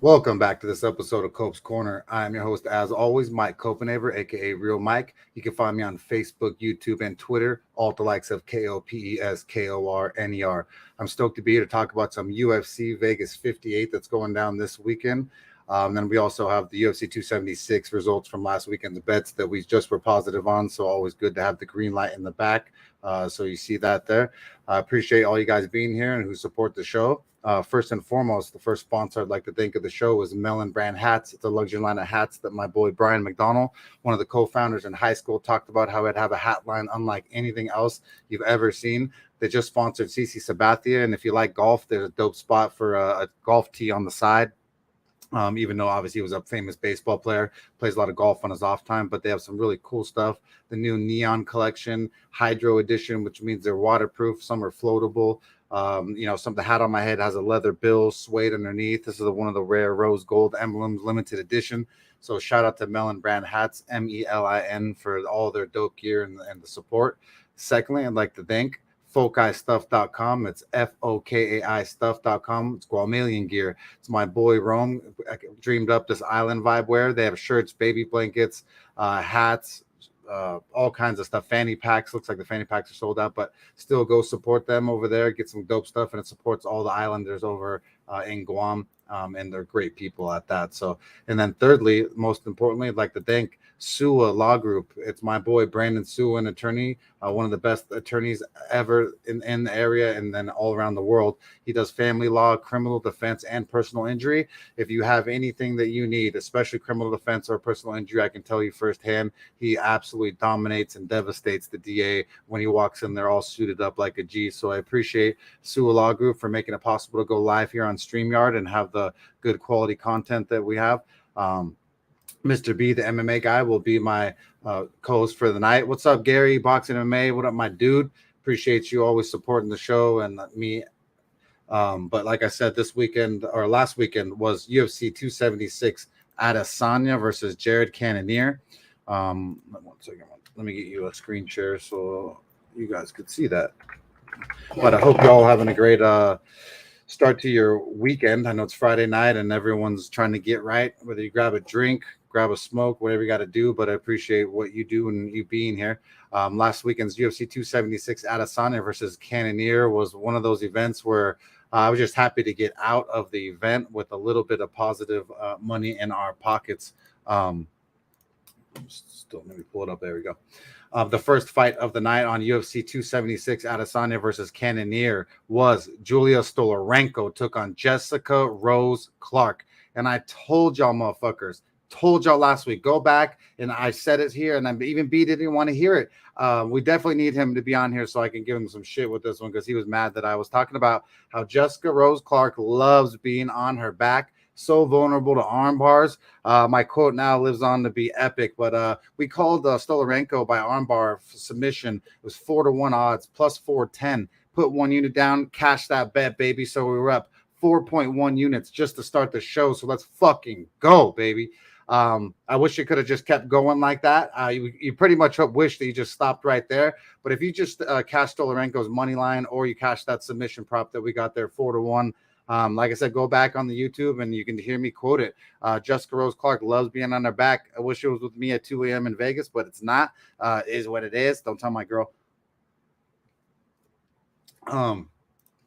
Welcome back to this episode of Cope's Corner. I am your host, as always, Mike Copenaver, aka Real Mike. You can find me on Facebook, YouTube, and Twitter, all the likes of KOPESKORNER. I'm stoked to be here to talk about some UFC Vegas 58 that's going down this weekend. Then we also have the UFC 276 results from last weekend's bets that we just were positive on. So always good to have the green light in the back. So you see that there. I appreciate all you guys being here and who support the show. First and foremost, the first sponsor I'd like to thank of the show is Melon Brand Hats. It's a luxury line of hats that my boy Brian McDonald, one of the co-founders in high school, talked about how it'd have a hat line unlike anything else you've ever seen. They just sponsored CC Sabathia, and if you like golf, there's a dope spot for a golf tee on the side. Even though obviously he was a famous baseball player, plays a lot of golf on his off time, but they have some really cool stuff. The new Neon Collection Hydro Edition, which means they're waterproof, some are floatable. The hat on my head has a leather bill, suede underneath. This is one of the rare rose gold emblems, limited edition. So shout out to Melon Brand Hats, MELIN, for all their dope gear and the support. Secondly, I'd like to thank FoKaiStuff.com. It's FOKAI Stuff.com. It's Guamalian gear. It's my boy Rome. I dreamed up this island vibe wear. They have shirts, baby blankets, hats, all kinds of stuff. Fanny packs. Looks like the fanny packs are sold out, but still go support them over there. Get some dope stuff, and it supports all the islanders over in Guam. And they're great people at that. So, and then thirdly, most importantly, I'd like to thank SUA Law Group. It's my boy Brandon Sua, an attorney, one of the best attorneys ever in the area and then all around the world. He does family law, criminal defense, and personal injury. If you have anything that you need, especially criminal defense or personal injury, I can tell you firsthand, he absolutely dominates and devastates the DA when he walks in. They're all suited up like a G. So I appreciate SUA Law Group for making it possible to go live here on StreamYard and have the good quality content that we have. Mr. B, the MMA guy, will be my co-host for the night. What's up, Gary? Boxing MMA. What up, my dude? Appreciate you always supporting the show and me. But like I said, this weekend or last weekend was UFC 276 Adesanya versus Jared Cannonier. 1 second. Let me get you a screen share so you guys could see that. But I hope you're all having a great start to your weekend. I know it's Friday night and everyone's trying to get right, whether you grab a drink, grab a smoke, whatever you got to do. But I appreciate what you do and you being here. Last weekend's UFC 276 Adesanya versus Cannonier was one of those events where I was just happy to get out of the event with a little bit of positive money in our pockets. Still, let me pull it up. There we go. The first fight of the night on UFC 276, Adesanya versus Cannonier, was Julia Stolarenko took on Jessica Rose Clark. And I told y'all, motherfuckers, told y'all last week, go back, and I said it here, and I even B didn't want to hear it. We definitely need him to be on here so I can give him some shit with this one because he was mad that I was talking about how Jessica Rose Clark loves being on her back. So vulnerable to arm bars. My quote now lives on to be epic, but we called Stolarenko by armbar submission. It was 4-1 odds, plus 410. Put one unit down, cash that bet, baby. So we were up 4.1 units just to start the show. So let's fucking go, baby. I wish it could have just kept going like that. You pretty much wish that you just stopped right there. But if you just cash Stolarenko's money line or you cash that submission prop that we got there 4-1, like I said, go back on the YouTube and you can hear me quote it. Jessica Rose Clark loves being on her back. I wish it was with me at 2 a.m. in Vegas, but it's not. It is what it is. Don't tell my girl.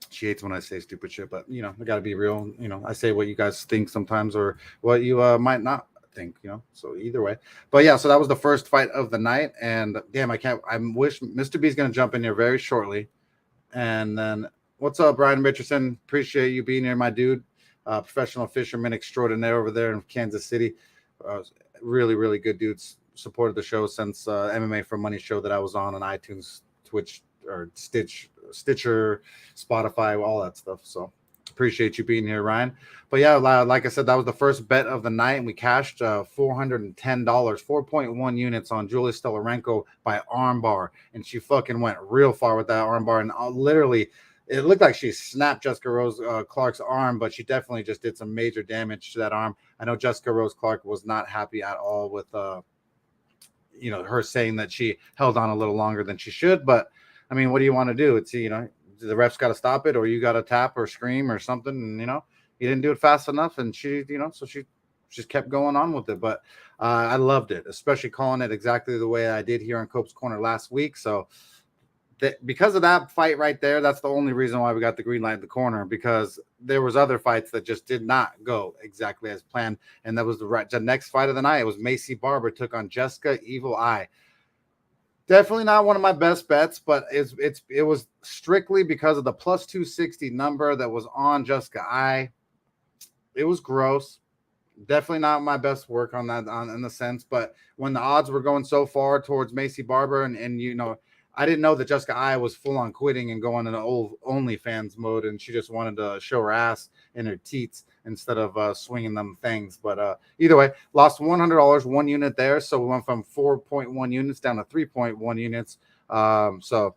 She hates when I say stupid shit, but I gotta be real. I say what you guys think sometimes or what you might not think, so either way. But yeah, so that was the first fight of the night, and damn, I wish Mr. B is gonna jump in here very shortly. And then what's up, Brian Richardson? Appreciate you being here, my dude. Professional fisherman extraordinaire over there in Kansas City. Really, really good dudes. Supported the show since MMA for Money show that I was on iTunes, Twitch, or Stitcher, Spotify, all that stuff. So appreciate you being here, Ryan. But yeah, like I said, that was the first bet of the night, and we cashed $410, 4.1 units on Julia Stolarenko by armbar, and she fucking went real far with that armbar, and literally, it looked like she snapped Jessica Rose Clark's arm, but she definitely just did some major damage to that arm. I know Jessica Rose Clark was not happy at all with her saying that she held on a little longer than she should, but I mean, what do you want to do? It's the refs got to stop it, or you got to tap or scream or something, and he didn't do it fast enough, and she, so she just kept going on with it. But I loved it, especially calling it exactly the way I did here on Cope's Corner last week. So because of that fight right there, that's the only reason why we got the green light in the corner, because there was other fights that just did not go exactly as planned. And that was the next fight of the night. It was Macy Barber took on Jessica Evil Eye. Definitely not one of my best bets, but it was strictly because of the plus 260 number that was on Jessica Eye. It was gross. Definitely not my best work on that in the sense, but when the odds were going so far towards Macy Barber, and I didn't know that Jessica Eye was full on quitting and going into old OnlyFans mode, and she just wanted to show her ass and her teats instead of swinging them things. But either way, lost $100, 1 unit there, so we went from 4.1 units down to 3.1 units. So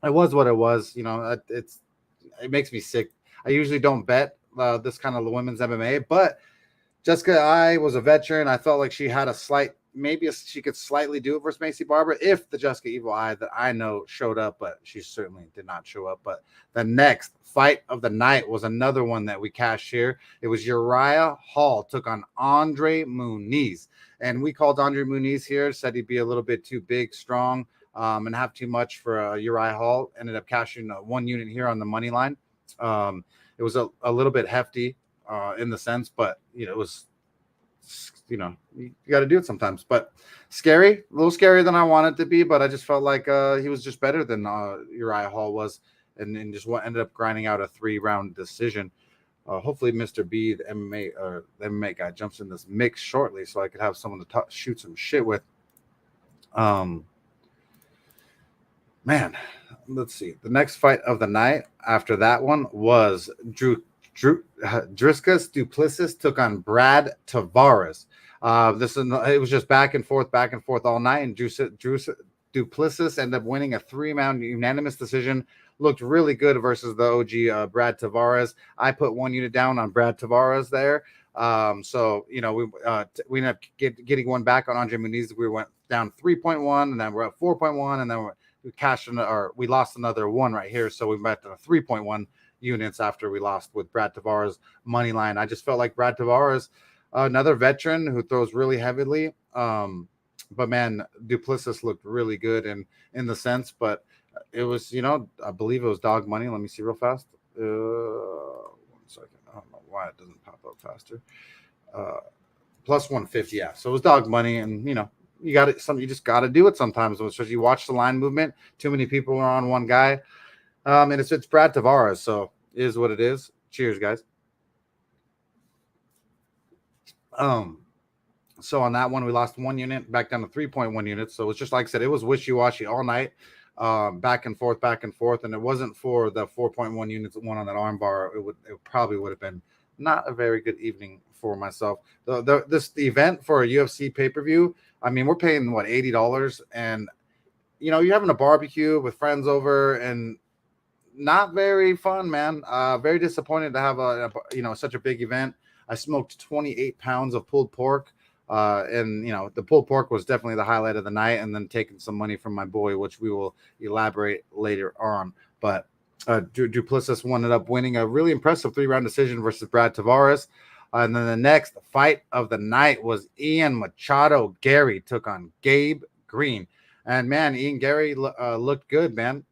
it was what it was. It makes me sick. I usually don't bet this kind of women's MMA, but Jessica Eye was a veteran. I felt like she had she could slightly do it versus Macy Barber if the Jessica Evil Eye that I know showed up, but she certainly did not show up. But the next fight of the night was another one that we cashed here. It was Uriah Hall took on Andre Muniz. And we called Andre Muniz here, said he'd be a little bit too big, strong, and have too much for Uriah Hall. Ended up cashing 1 unit here on the money line. It was a little bit hefty in the sense, but it was, you got to do it sometimes. But scary, a little scarier than I wanted to be, but I just felt like he was just better than Uriah Hall was, and just ended up grinding out a 3-round decision. Hopefully Mr. B, the MMA guy, jumps in this mix shortly so I could have someone to shoot some shit with. Man, let's see. The next fight of the night after that one was Dricus Du Plessis took on Brad Tavares. It was just back and forth all night, and Du Plessis ended up winning a 3-round unanimous decision. Looked really good versus the OG Brad Tavares. I put 1 unit down on Brad Tavares there. So we ended up getting one back on Andre Muniz. We went down 3.1, and then we're at 4.1, and then we lost another one right here. So we went to 3.1 units after we lost with Brad Tavares money line. I just felt like Brad Tavares, another veteran who throws really heavily. But man, Du Plessis looked really good in the sense, but it was, I believe it was dog money. Let me see real fast. 1 second. I don't know why it doesn't pop up faster. Plus 150. Yeah. So it was dog money, and you got it. You just got to do it sometimes. Especially you watch the line movement. Too many people are on one guy. And it's Brad Tavares, so it is what it is. Cheers, guys. So on that one, we lost 1 unit, back down to 3.1 units. So it's just like I said, it was wishy-washy all night, back and forth. And it wasn't for the 4.1 units that won on that arm bar. It probably would have been not a very good evening for myself. The event for a UFC pay-per-view, I mean, we're paying what, $80, and you're having a barbecue with friends over, and not very fun, man. Very disappointed to have such a big event. I smoked 28 pounds of pulled pork, and the pulled pork was definitely the highlight of the night, and then taking some money from my boy, which we will elaborate later on. But Du Plessis ended up winning a really impressive 3-round decision versus Brad Tavares. And then the next fight of the night was Ian Machado Gary took on Gabe Green. And man, Ian Gary looked good, man.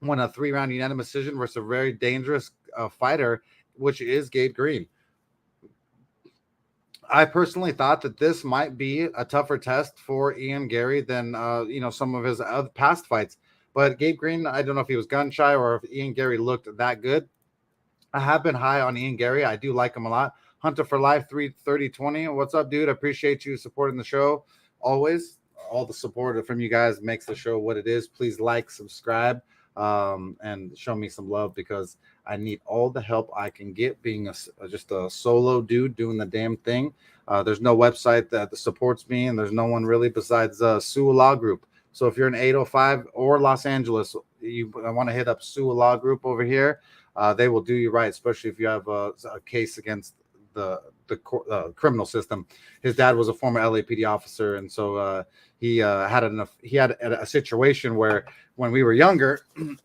Won a 3-round unanimous decision versus a very dangerous fighter, which is Gabe Green. I personally thought that this might be a tougher test for Ian Gary than some of his other past fights. But Gabe Green, I don't know if he was gun shy or if Ian Gary looked that good. I have been high on Ian Gary. I do like him a lot. Hunter for Life 33020. What's up, dude? I appreciate you supporting the show always. All the support from you guys makes the show what it is. Please like, subscribe, and show me some love, because I need all the help I can get being just a solo dude doing the damn thing. There's no website that supports me, and there's no one really besides Sue Law Group. So if you're in 805 or Los Angeles, I want to hit up Sue Law Group over here. They will do you right, especially if you have a case against the criminal system. His dad was a former LAPD officer, and so he had a situation where when we were younger,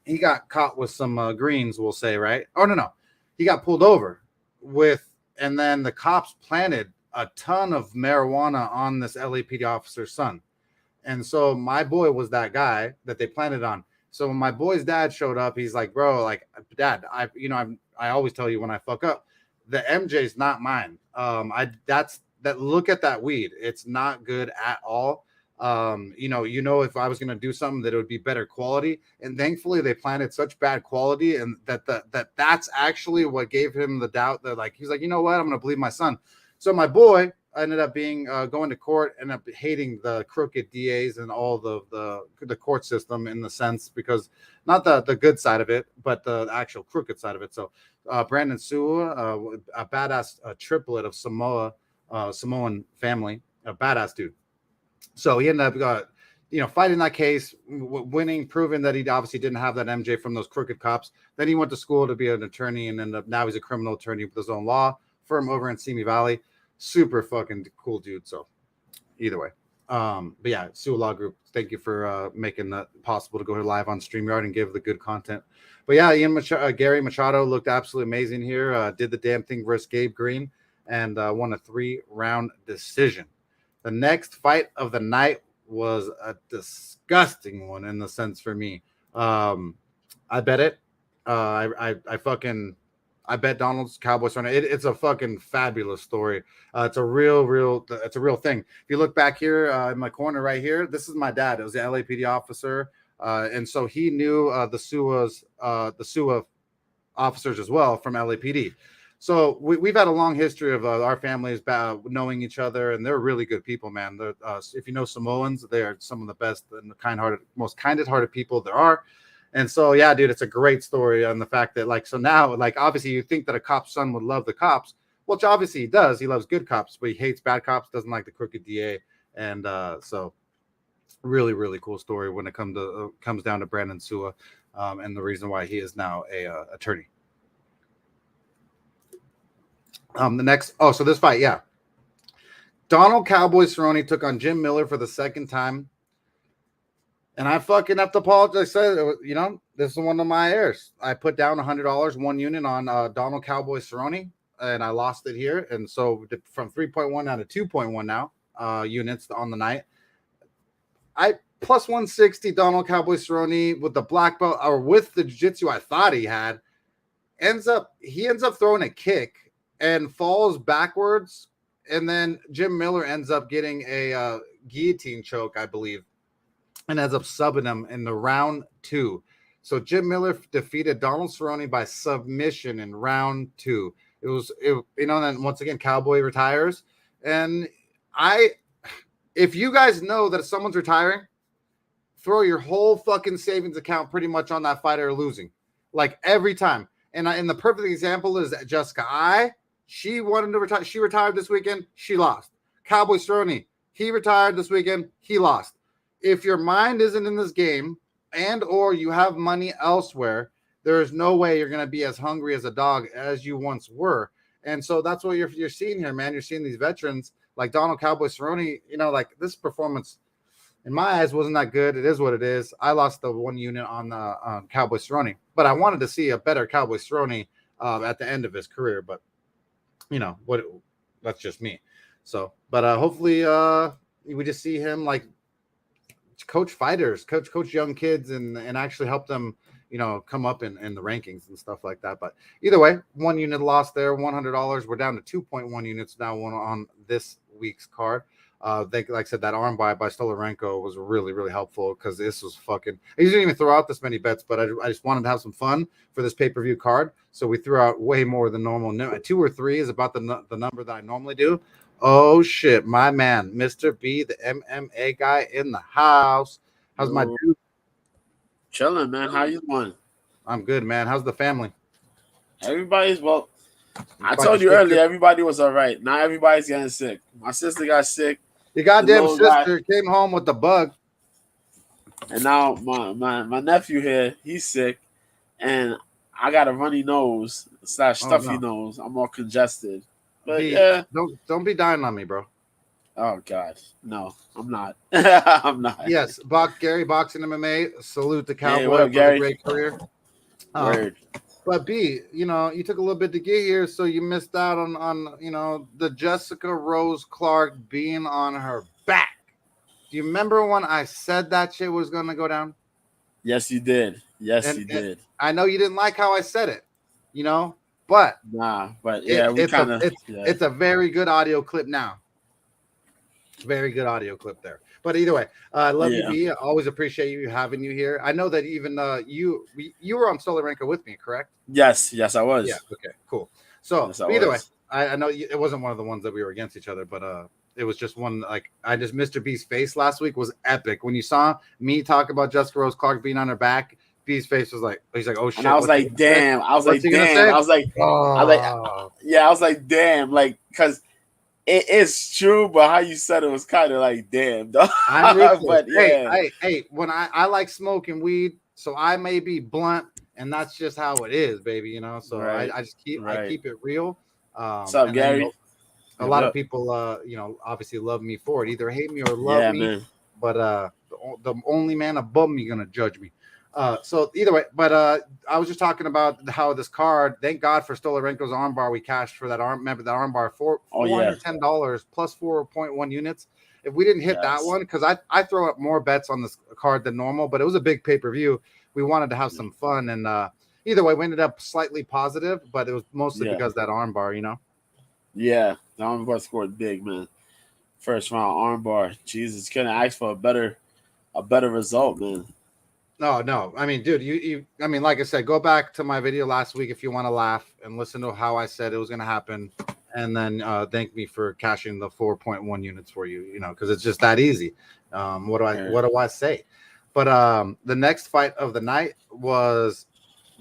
he got caught with some greens, we'll say, right? Oh no, he got pulled over. and then the cops planted a ton of marijuana on this LAPD officer's son. And so my boy was that guy that they planted on. So when my boy's dad showed up, he's like, bro, like, dad, I always tell you when I fuck up, the MJ's not mine. Look at that weed. It's not good at all. If I was going to do something that it would be better quality, and thankfully they planted such bad quality, and that's actually what gave him the doubt that, like, he's like, you know what, I'm going to believe my son. So my boy ended up being going to court, ended up hating the crooked DAs and all the court system, in the sense, because not the good side of it, but the actual crooked side of it. So Brandon Sua, a badass triplet of Samoan family, a badass dude. So he ended up fighting that case, winning, proving that he obviously didn't have that MJ from those crooked cops. Then he went to school to be an attorney, and now he's a criminal attorney with his own law firm over in Simi Valley. Super fucking cool dude. So either way, but yeah, Sua Law Group, thank you for making that possible to go live on StreamYard and give the good content. But yeah, Gary Machado looked absolutely amazing here. Did the damn thing versus Gabe Green, and won a 3-round decision. The next fight of the night was a disgusting one, in the sense, for me. I bet it. I bet Donald's Cowboys. It's a fucking fabulous story. It's a real thing. If you look back here in my corner right here, this is my dad. It was the LAPD officer, and so he knew the Sua officers as well from LAPD. So we've had a long history of our families knowing each other, and they're really good people, man. If you know Samoans, they are some of the best and most kind-hearted people there are. And so, yeah, dude, it's a great story on the fact that, like, so now, like, obviously you think that a cop's son would love the cops, which obviously he does. He loves good cops, but he hates bad cops, doesn't like the crooked DA. And so really, really cool story when it comes down to Brandon Sua, and the reason why he is now a attorney. So this fight, yeah. Donald Cowboy Cerrone took on Jim Miller for the second time. And I fucking have to apologize. I said, this is one of my errors. I put down $100, one unit on Donald Cowboy Cerrone, and I lost it here. And so from 3.1 down to 2.1 now units on the night. I plus 160 Donald Cowboy Cerrone with the black belt, or with the jiu-jitsu I thought he had. He ends up throwing a kick and falls backwards, and then Jim Miller ends up getting a guillotine choke, I believe, and ends up subbing him in the round 2. So Jim Miller defeated Donald Cerrone by submission in round 2. Then once again, Cowboy retires. And if you guys know that if someone's retiring, throw your whole fucking savings account pretty much on that fighter losing, like, every time. And the perfect example is Jessica she wanted to retire. She retired this weekend. She lost. Cowboy Cerrone, he retired this weekend. He lost. If your mind isn't in this game, and or you have money elsewhere, there is no way you're going to be as hungry as a dog as you once were. And so that's what you're seeing here, man. You're seeing these veterans like Donald Cowboy Cerrone. Like, this performance, in my eyes, wasn't that good. It is what it is. I lost the 1 unit on Cowboy Cerrone, but I wanted to see a better Cowboy Cerrone at the end of his career. But that's just me. So, but hopefully we just see him, like, coach fighters, coach young kids, and actually help them, come up in the rankings and stuff like that. But either way, 1 unit lost there, $100. We're down to 2.1 units now on this week's card. Like I said, that arm by Stolarenko was really, really helpful, because this was fucking. I didn't even throw out this many bets, but I just wanted to have some fun for this pay-per-view card, so we threw out way more than normal. 2 or 3 is about the number that I normally do. Oh shit, my man, Mr. B, the MMA guy in the house. How's my dude? Chilling, man. How you doing? I'm good, man. How's the family? Everybody's well. I told you earlier, everybody was all right. Now everybody's getting sick. My sister got sick. Your goddamn sister came home with the bug. And now my nephew here, he's sick. And I got a runny nose / stuffy nose. I'm all congested. But yeah. Don't be dying on me, bro. Oh God. No, I'm not. I'm not. Yes, Gary, Boxing MMA. Salute the Cowboy for a great career. Word. But B, you took a little bit to get here, so you missed out on the Jessica Rose Clark being on her back. Do you remember when I said that shit was gonna go down? Yes, you did. Yes, And you did. I know you didn't like how I said it, but Nah, but yeah, we it's a kind of it's a very good audio clip now. Very good audio clip there. But either way, I love you, B. I always appreciate you having you here. I know that even you were on Solorenko with me, correct? Yes, I was. Yeah. Okay. Cool. So Yes, either way, I know it wasn't one of the ones that we were against each other, but it was just one. Like Mr. B's face last week was epic. When you saw me talk about Jessica Rose Clark being on her back, B's face was like, he's like, oh shit. And I was like, damn. I was like, damn. I was like, yeah. I was like, damn. Like, because it is true, but how you said it was kind of like, damn. But yeah. Hey, when I like smoking weed, so I may be blunt, and that's just how it is, baby. So right. I just keep it real. What's up, Gary? A lot of people, obviously love me for it. Either hate me or love me. Man. But the only man above me gonna judge me. So either way, but I was just talking about how this card. Thank God for Stolarenko's armbar. We cashed for that arm. Remember that armbar for $410 plus 4.1 units. If we didn't hit that one, because I throw up more bets on this card than normal, but it was a big pay-per-view. We wanted to have some fun, and either way, we ended up slightly positive, but it was mostly because of that armbar, Yeah, the armbar scored big, man. First round armbar. Jesus, couldn't ask for a better result, man. No. I mean, dude, I mean, like I said, go back to my video last week if you want to laugh and listen to how I said it was going to happen, and then thank me for cashing the 4.1 units for you, because it's just that easy. What do I say? But the next fight of the night was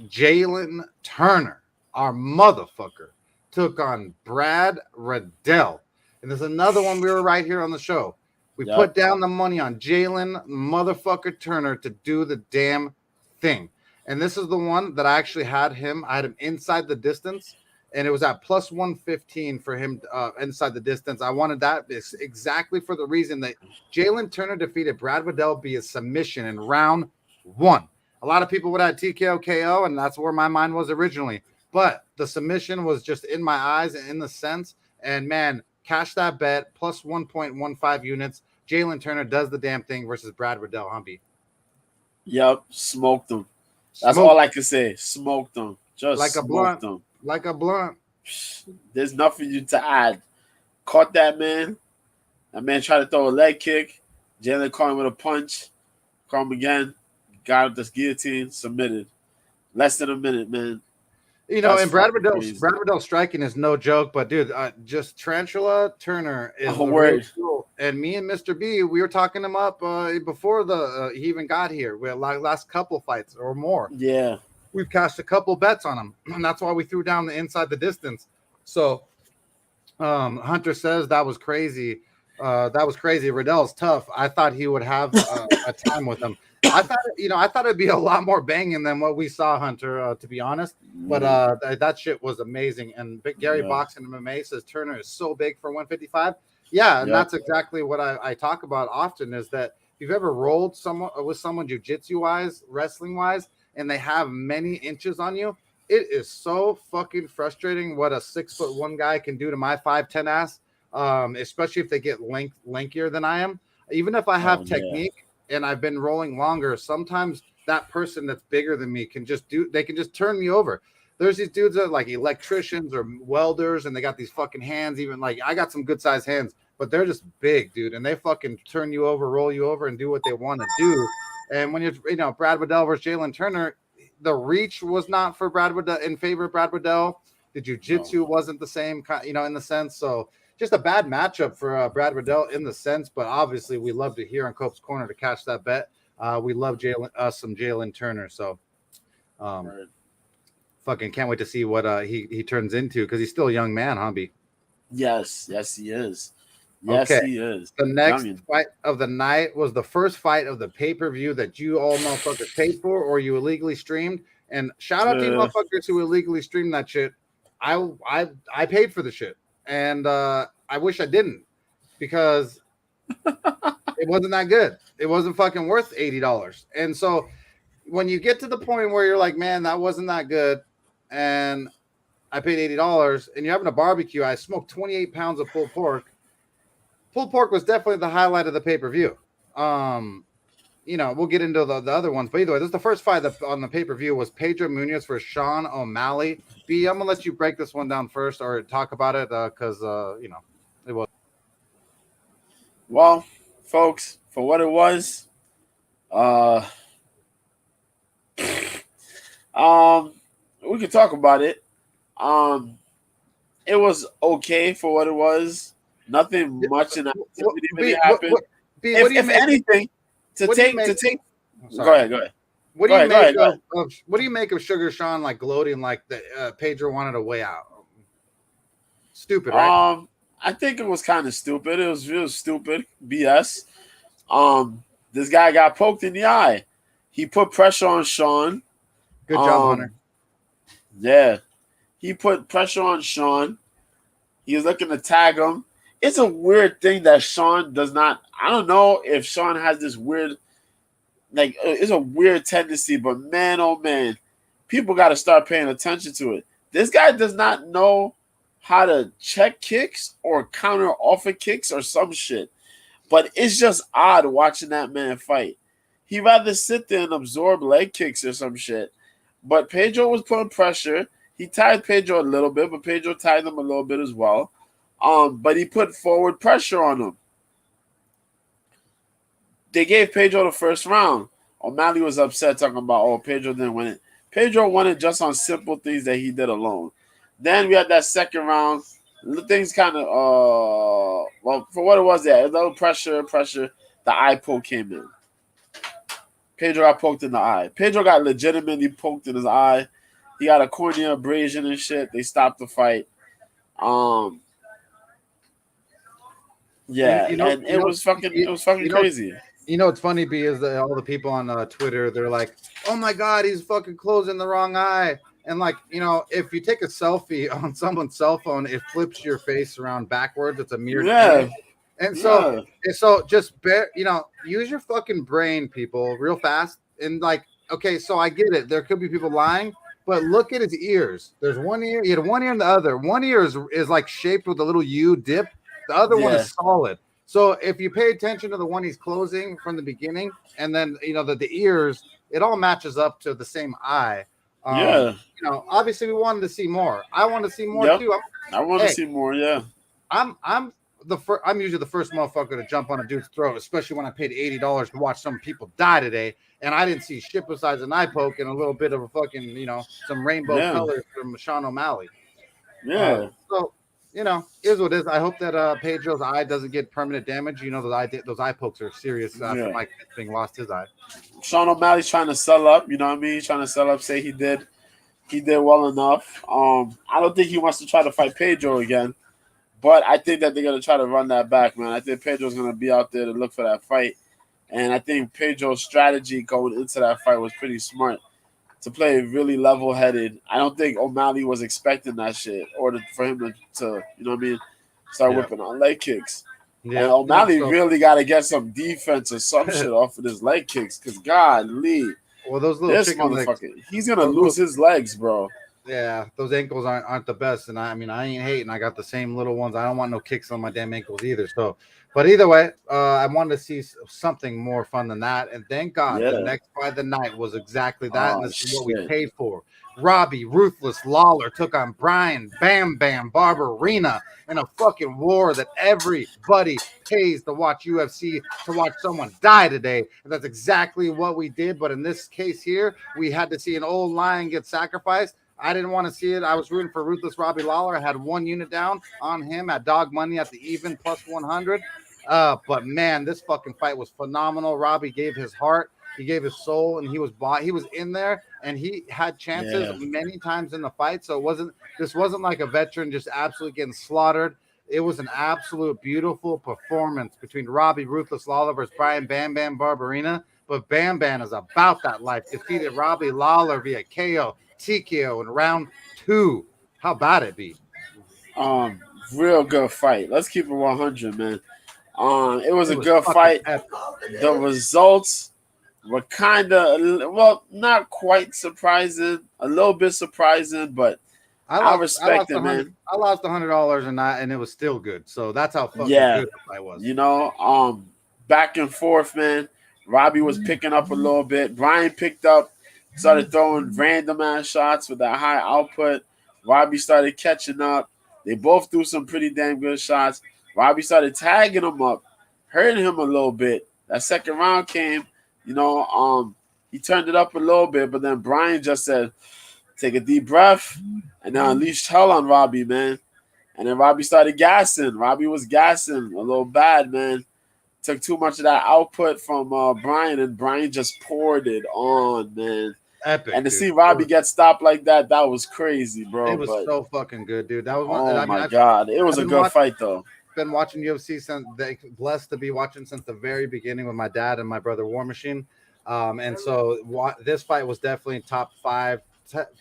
Jalen Turner, our motherfucker, took on Brad Riddell. And there's another one we were right here on the show. We put down the money on Jalen motherfucker Turner to do the damn thing. And this is the one that I actually had him. I had him inside the distance, and it was at plus 115 for him inside the distance. I wanted that exactly for the reason that Jalen Turner defeated Brad Riddell via submission in round 1. A lot of people would have TKO KO, and that's where my mind was originally. But the submission was just in my eyes and in the sense. And man, cash that bet plus 1.15 units. Jalen Turner does the damn thing versus Brad Riddell, Humpy. Yep, smoked him. That's all I can say. Smoked him. Just like a blunt. Him. Like a blunt. There's nothing for you to add. Caught that man. That man tried to throw a leg kick. Jalen caught him with a punch. Caught him again. Got this guillotine. Submitted. Less than a minute, man. And Brad Riddell's striking is no joke, but dude, just Tarantula Turner is a word. Cool. And me and Mr. B, we were talking him up before he even got here. We had last couple fights or more. Yeah, we've cashed a couple bets on him, and that's why we threw down the inside the distance. So, Hunter says that was crazy. Riddell's tough. I thought he would have a time with him. I thought it'd be a lot more banging than what we saw, Hunter, to be honest. But that shit was amazing. And Gary Boxing MMA says Turner is so big for 155. Yeah, and that's exactly what I talk about often is that if you've ever rolled with someone jiu-jitsu wise, wrestling wise, and they have many inches on you, it is so fucking frustrating what a 6'1" guy can do to my 5'10" ass. Especially if they get lankier than I am. Even if I have technique and I've been rolling longer, sometimes that person that's bigger than me can just turn me over. There's these dudes that are like electricians or welders, and they got these fucking hands. Even like I got some good sized hands, but they're just big, dude, and they fucking turn you over, roll you over, and do what they want to do. And when you're, Brad Riddell versus Jalen Turner, the reach was not for Brad Riddell in favor of Brad Riddell. The jiu-jitsu wasn't the same, in the sense. So just a bad matchup for Brad Riddell in the sense, but obviously we love to hear on Cope's Corner to catch that bet. We love some Jalen Turner. So fucking can't wait to see what he turns into because he's still a young man, Humby. Yes, he is. Yes, okay. He is. The next fight of the night was the first fight of the pay-per-view that you all motherfuckers paid for or you illegally streamed. And shout out to you motherfuckers who illegally streamed that shit. I paid for the shit. And I wish I didn't because it wasn't that good. It wasn't fucking worth $80. And so when you get to the point where you're like, man, that wasn't that good, and I paid $80, and you're having a barbecue. I smoked 28 pounds of pulled pork. Pulled pork was definitely the highlight of the pay-per-view. We'll get into the other ones, but either way, this is the first fight on the pay-per-view was Pedro Munoz for Sean O'Malley. B, I'm gonna let you break this one down first or talk about it because it was. Well, folks, for what it was, we could talk about it. It was okay for what it was. Nothing much in activity really happened. If anything, to take. Go ahead. What do you make of Sugar Sean like gloating like the Pedro wanted a way out? Stupid, right? I think it was kind of stupid. It was real stupid BS. This guy got poked in the eye. He put pressure on Sean. Good job, Hunter. Yeah, he put pressure on Sean. He was looking to tag him. It's a weird thing that Sean does not. I don't know if Sean has this weird, it's a weird tendency, but man, oh man, people got to start paying attention to it. This guy does not know how to check kicks or counter offer kicks or some shit. But it's just odd watching that man fight. He'd rather sit there and absorb leg kicks or some shit. But Pedro was putting pressure. He tied Pedro a little bit, but Pedro tied him a little bit as well. But he put forward pressure on him. They gave Pedro the first round. O'Malley was upset talking about, Pedro didn't win it. Pedro won it just on simple things that he did alone. Then we had that second round. Things kind of, for what it was there, a little pressure. The eye poke came in. Pedro got poked in the eye. Pedro got legitimately poked in his eye. He got a cornea abrasion and shit. They stopped the fight. Yeah, it was fucking crazy. It's funny because all the people on Twitter, they're like, "Oh my god, he's fucking closing the wrong eye." And if you take a selfie on someone's cell phone, it flips your face around backwards. It's a mirror. Yeah. And so just use your fucking brain, people, real fast. And okay, so I get it. There could be people lying, but look at his ears. There's one ear. He had one ear and the other. One ear is like shaped with a little U dip. The other one is solid. So if you pay attention to the one he's closing from the beginning, and then the ears, it all matches up to the same eye. Obviously we wanted to see more. I want to see more too. I want to see more. Yeah. I'm usually the first motherfucker to jump on a dude's throat, especially when I paid $80 to watch some people die today, and I didn't see shit besides an eye poke and a little bit of a fucking some rainbow colors from Sean O'Malley. Yeah. Is what it is. I hope that Pedro's eye doesn't get permanent damage. Those eye pokes are serious after Mike Bisping lost his eye. Sean O'Malley's trying to sell up. You know what I mean? He's trying to sell up. Say he did well enough. I don't think he wants to try to fight Pedro again, but I think that they're gonna try to run that back, man. I think Pedro's gonna be out there to look for that fight, and I think Pedro's strategy going into that fight was pretty smart. To play really level-headed. I don't think O'Malley was expecting that shit, or for him to start whipping on leg kicks. Yeah. And O'Malley really got to get some defense or some shit off of his leg kicks, because golly, those little chicken legs, he's gonna lose his legs, bro. Yeah, those ankles aren't the best, and I ain't hating. I got the same little ones. I don't want no kicks on my damn ankles either. So, but either way, I wanted to see something more fun than that, and thank God the next fight of the night was exactly that, and this is what we paid for. Robbie Ruthless Lawler took on Brian Bam Bam Barberina in a fucking war that everybody pays to watch UFC, to watch someone die today, and that's exactly what we did. But in this case here, we had to see an old lion get sacrificed. I didn't want to see it. I was rooting for Ruthless Robbie Lawler. I had one unit down on him at dog money at the even plus 100. But man, this fucking fight was phenomenal. Robbie gave his heart, he gave his soul, and he was in there, and he had chances many times in the fight. So this wasn't like a veteran just absolutely getting slaughtered. It was an absolute beautiful performance between Robbie Ruthless Lawler versus Brian Bam Bam Barberina. But Bam Bam is about that life. Defeated Robbie Lawler via KO. TKO in round 2. How about it, B? Real good fight. Let's keep it 100, man. It was a good fight. Epic. The results were kind of, well, not quite surprising, a little bit surprising, but I respect it, man. I lost $100 and it was still good. So that's how fucking Yeah, good the fight was. you know, back and forth, man. Robbie was picking up a little bit. Brian picked up, started throwing random ass shots with that high output. Robbie started catching up. They both threw some pretty damn good shots. Robbie started tagging him up, hurting him a little bit. That second round came, you know, he turned it up a little bit, but then Brian just said, take a deep breath, and then unleashed hell on Robbie, man. And then Robbie started gassing. Robbie was gassing a little bad, man. Took too much of that output from Brian, and Brian just poured it on, man. Epic, and to dude. see Robbie get stopped like that, that was crazy, bro. It was But so fucking good, dude. That was one. oh my god, it was a good fight, though. Been watching UFC since blessed to be watching since the very beginning with my dad and my brother War Machine. And so this fight was definitely top 5,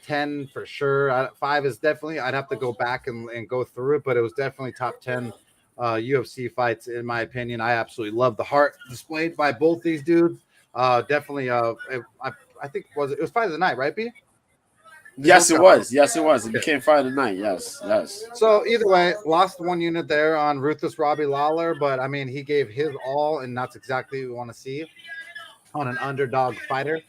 10 for sure. 5 is definitely, I'd have to go back and go through it, but it was definitely top 10 UFC fights in my opinion. I absolutely love the heart displayed by both these dudes. Definitely, I think it was fight of the night, right, B? Yes, it was. Yes, it was. It became fight of the night. Yes, yes. So either way, lost 1 unit there on Ruthless Robbie Lawler, but I mean, he gave his all, and that's exactly what we want to see on an underdog fighter.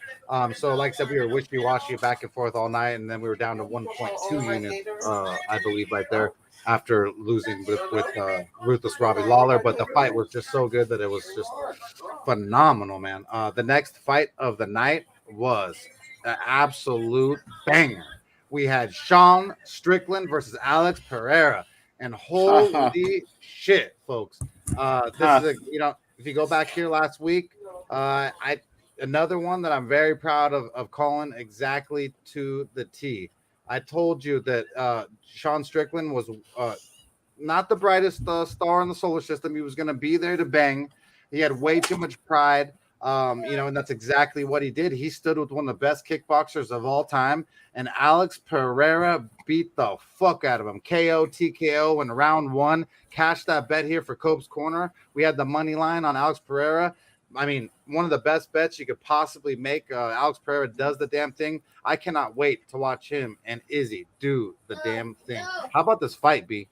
So like I said, we were wishy-washy back and forth all night, and then we were down to 1.2 units, I believe, right there after losing with Ruthless Robbie Lawler. But the fight was just so good that it was just phenomenal, man. The next fight of the night was an absolute banger. We had Sean Strickland versus Alex Pereira, and holy shit, folks! This is if you go back here last week, another one that I'm very proud of calling exactly to the T. I told you that Sean Strickland was not the brightest star in the solar system. He was going to be there to bang. He had way too much pride. And that's exactly what he did. He stood with one of the best kickboxers of all time, and Alex Pereira beat the fuck out of him. KO, TKO in round 1. Cash that bet here for Cope's Corner. We had the money line on Alex Pereira. I mean, one of the best bets you could possibly make. Alex Pereira does the damn thing. I cannot wait to watch him and Izzy do the damn thing. How about this fight, B?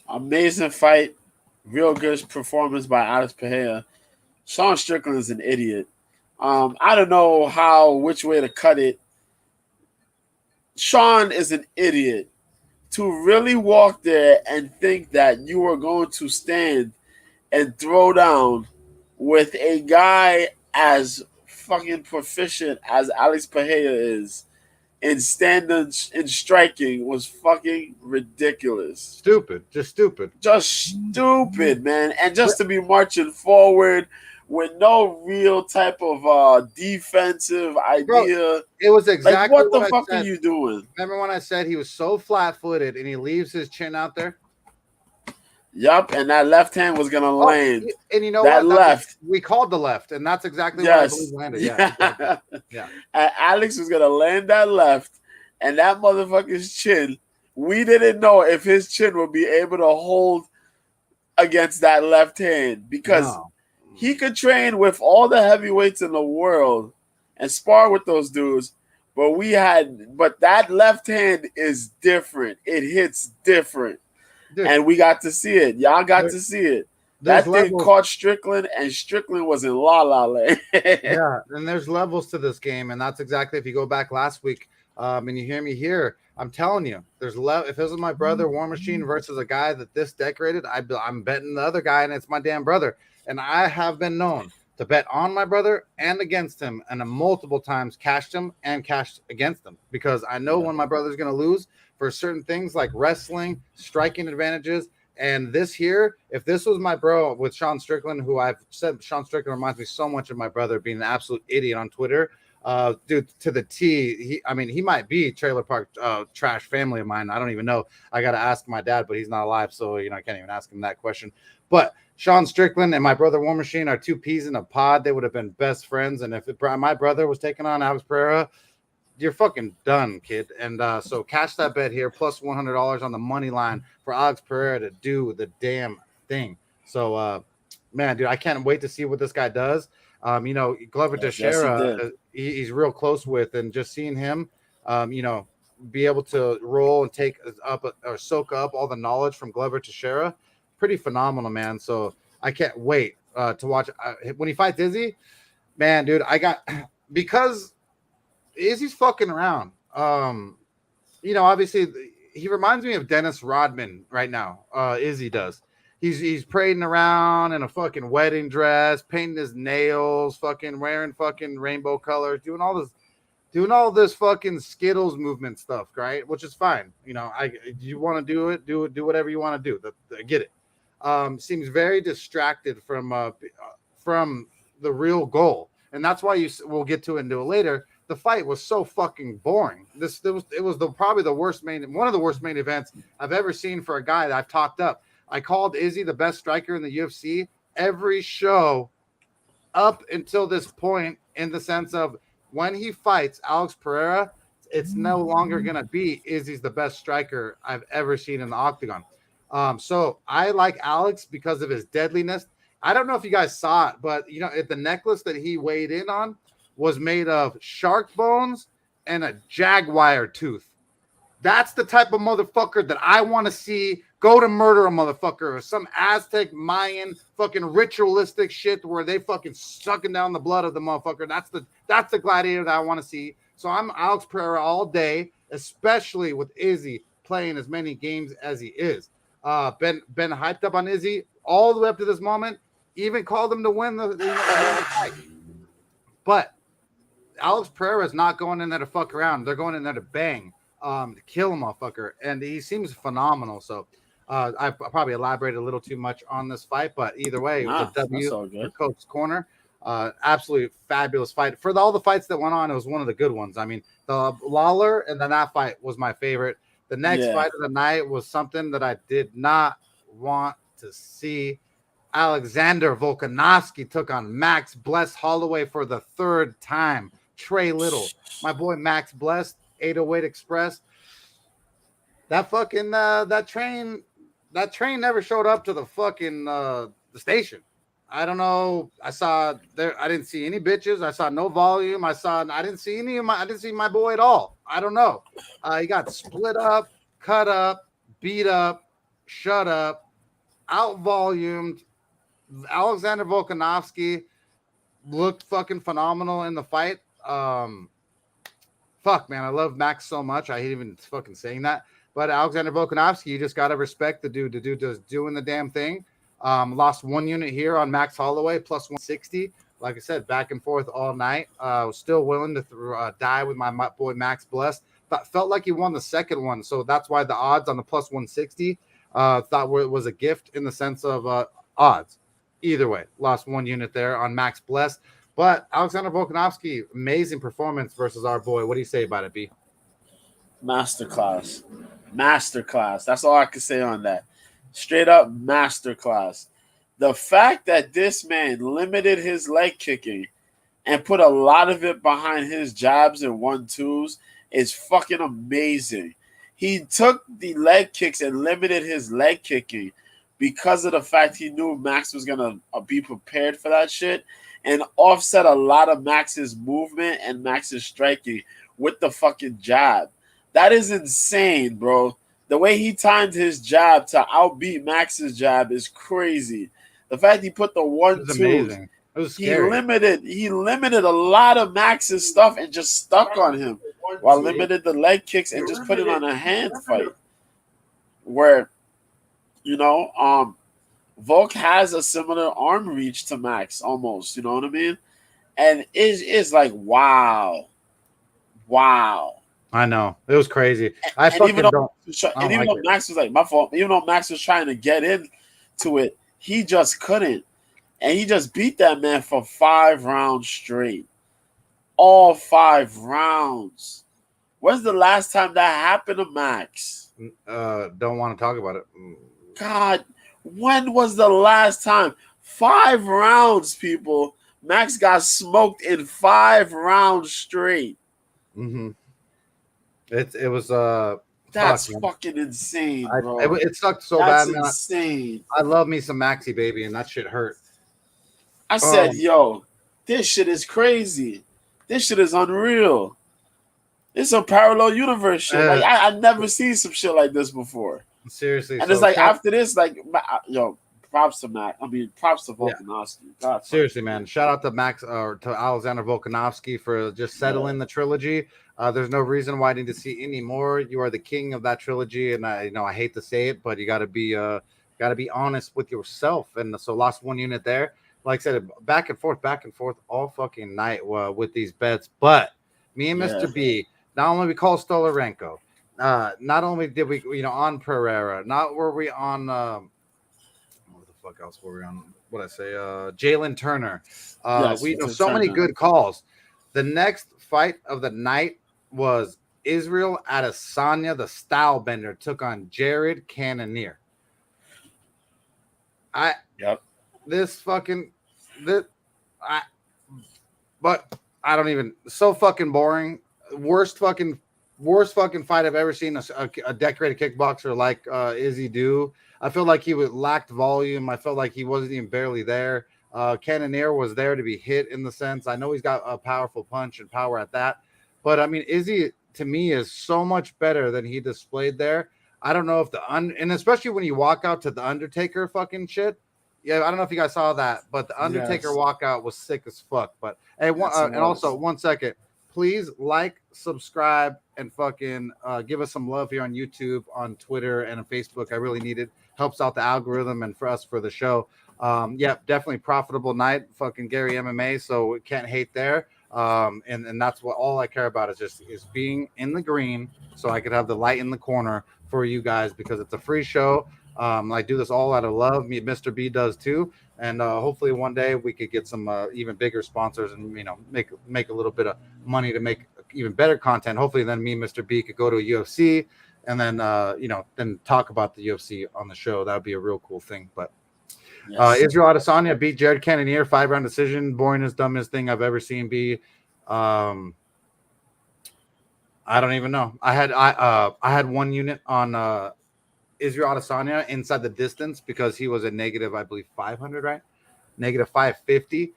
Amazing fight. Real good performance by Alex Pereira. Sean Strickland is an idiot. I don't know which way to cut it. Sean is an idiot to really walk there and think that you are going to stand and throw down with a guy as fucking proficient as Alex Pereira is in standards in striking was fucking ridiculous. Stupid. Just stupid. Just stupid, man. And just to be marching forward with no real type of defensive idea. Bro, it was exactly like, what the fuck are you doing? Remember when I said he was so flat-footed and he leaves his chin out there? Yup, and that left hand was gonna land. And you know that what? Left. We called the left, and that's exactly what I believe landed. Yeah. Exactly. Yeah. And Alex was gonna land that left, and that motherfucker's chin. We didn't know if his chin would be able to hold against that left hand because he could train with all the heavyweights in the world and spar with those dudes. But that left hand is different. It hits different. Dude, and we got to see it. Y'all got to see it. That thing caught Strickland, and Strickland was in La La Land. Yeah, and there's levels to this game, and that's exactly if you go back last week and you hear me here, I'm telling you, there's if this was my brother War Machine versus a guy that this decorated, I'm betting the other guy, and it's my damn brother. And I have been known to bet on my brother and against him, and multiple times cashed him and cashed against him because I know when my brother's going to lose for certain things like wrestling, striking advantages. And this here, if this was my bro with Sean Strickland, who I've said Sean Strickland reminds me so much of my brother being an absolute idiot on Twitter, dude, to the T. He might be trailer park trash family of mine. I don't even know. I got to ask my dad, but he's not alive, so I can't even ask him that question. But Sean Strickland and my brother War Machine are 2 peas in a pod. They would have been best friends. And if my brother was taking on Alex Pereira, you're fucking done, kid. And so cash that bet here, plus $100 on the money line for Alex Pereira to do the damn thing. So man, dude, I can't wait to see what this guy does. Glover Yes, he Teixeira, did. he's real close with, and just seeing him, be able to roll and take up or soak up all the knowledge from Glover Teixeira, pretty phenomenal, man. So I can't wait to watch when he fights Izzy. Man, dude, because Izzy's fucking around. Obviously he reminds me of Dennis Rodman right now. Izzy does. He's parading around in a fucking wedding dress, painting his nails, fucking wearing fucking rainbow colors, doing all this fucking Skittles movement stuff, right? Which is fine. You want to do whatever you want to do. I get it. Seems very distracted from the real goal, and that's why we'll get to it and do it later. The fight was so fucking boring. It was probably one of the worst main events I've ever seen for a guy that I've talked up. I called Izzy the best striker in the UFC every show up until this point, in the sense of when he fights Alex Pereira, it's no longer going to be Izzy's the best striker I've ever seen in the octagon. So I like Alex because of his deadliness. I don't know if you guys saw it, but the necklace that he weighed in on was made of shark bones and a jaguar tooth. That's the type of motherfucker that I want to see go to murder a motherfucker, or some Aztec Mayan fucking ritualistic shit where they fucking sucking down the blood of the motherfucker. That's the gladiator that I want to see. So I'm Alex Pereira all day, especially with Izzy playing as many games as he is. Been hyped up on Izzy all the way up to this moment. Even called him to win the fight. But Alex Pereira is not going in there to fuck around. They're going in there to bang, to kill a motherfucker. And he seems phenomenal. So I probably elaborated a little too much on this fight, but either way, it was a W for Coach's Corner. Absolutely fabulous fight. For all the fights that went on, it was one of the good ones. I mean, the Lawler and then that fight was my favorite. The next fight of the night was something that I did not want to see. Alexander Volkanovski took on Max Bless Holloway for the third time. Trey Little, my boy Max Bless, 808 Express. That fucking that train never showed up to the fucking the station. I don't know. I didn't see any bitches. I saw no volume. I didn't see my boy at all. I don't know. He got split up, cut up, beat up, shut up, out volumed. Alexander Volkanovski looked fucking phenomenal in the fight. Fuck, man, I love Max so much. I hate even fucking saying that. But Alexander Volkanovski, you just gotta respect the dude. The dude just doing the damn thing. Lost 1 unit here on Max Holloway, plus 160. Like I said, back and forth all night. Was still willing to die with my boy Max Bless. Felt like he won the second one, so that's why the odds on the plus 160 thought it was a gift in the sense of odds. Either way, lost 1 unit there on Max Bless. But Alexander Volkanovski, amazing performance versus our boy. What do you say about it, B? Masterclass. That's all I can say on that. Straight up masterclass. The fact that this man limited his leg kicking and put a lot of it behind his jabs and 1-2s is fucking amazing. He took the leg kicks and limited his leg kicking because of the fact he knew Max was going to be prepared for that shit, and offset a lot of Max's movement and Max's striking with the fucking jab. That is insane, bro. The way he timed his jab to outbeat Max's jab is crazy. The fact he put the 1-2s, he limited a lot of Max's stuff and just stuck on him, while limited the leg kicks and just put it on a hand fight. Where, Volk has a similar arm reach to Max, almost. You know what I mean? And it's like, wow. I know, it was crazy. Even though Max was like, my fault. Even though Max was trying to get into it, he just couldn't, and he just beat that man for 5 rounds straight, all 5 rounds. When's the last time that happened to Max? Don't want to talk about it. God, when was the last time? 5 rounds, people. Max got smoked in 5 rounds straight. Mm-hmm. It was that's fucking insane, bro. It sucked so bad, man. Insane. I love me some Maxi, baby, and that shit hurt. I said, yo, this shit is crazy. This shit is unreal. It's a parallel universe shit. Like I never seen some shit like this before. Seriously. And it's like after this, like yo, props to Matt. I mean, props to Volkanovski. God, seriously, man. Shout out to Max or to Alexander Volkanovski for just settling the trilogy. There's no reason why I need to see any more. You are the king of that trilogy, and I hate to say it, but you got to be honest with yourself. And so lost one unit there. Like I said, back and forth all fucking night with these bets. But me and Mr. B, not only we call Stolarenko, not only did we, on Pereira, not were we on. What the fuck else were we on? What I say? Jalen Turner. We know so many good calls. The next fight of the night was Israel Adesanya, the style bender, took on Jared Cannonier. But I don't even, so fucking boring. Worst fucking fight I've ever seen a decorated kickboxer like Izzy do. I feel like he lacked volume. I felt like he wasn't even barely there. Cannonier was there to be hit in the sense. I know he's got a powerful punch and power at that, but I mean, Izzy to me is so much better than he displayed there. I don't know if and especially when you walk out to the Undertaker fucking shit. Yeah, I don't know if you guys saw that, but the Undertaker walkout was sick as fuck. But hey, and also 1 second, please like, subscribe, and fucking give us some love here on YouTube, on Twitter, and on Facebook. I really need it. Helps out the algorithm and for us for the show. Definitely profitable night. Fucking Gary MMA, so we can't hate there. And that's what all I care about is being in the green, so I could have the light in the corner for you guys because it's a free show. I do this all out of love. Mr. B does too, and hopefully one day we could get some even bigger sponsors and make a little bit of money to make even better content. Hopefully, then me and Mr. B could go to a UFC and then then talk about the UFC on the show. That would be a real cool thing. But Israel Adesanya beat Jared Cannonier 5-round decision, boringest, dumbest thing I've ever seen. I don't even know. I had one unit on Israel Adesanya inside the distance because he was a negative, I believe, 500, right? Negative 550.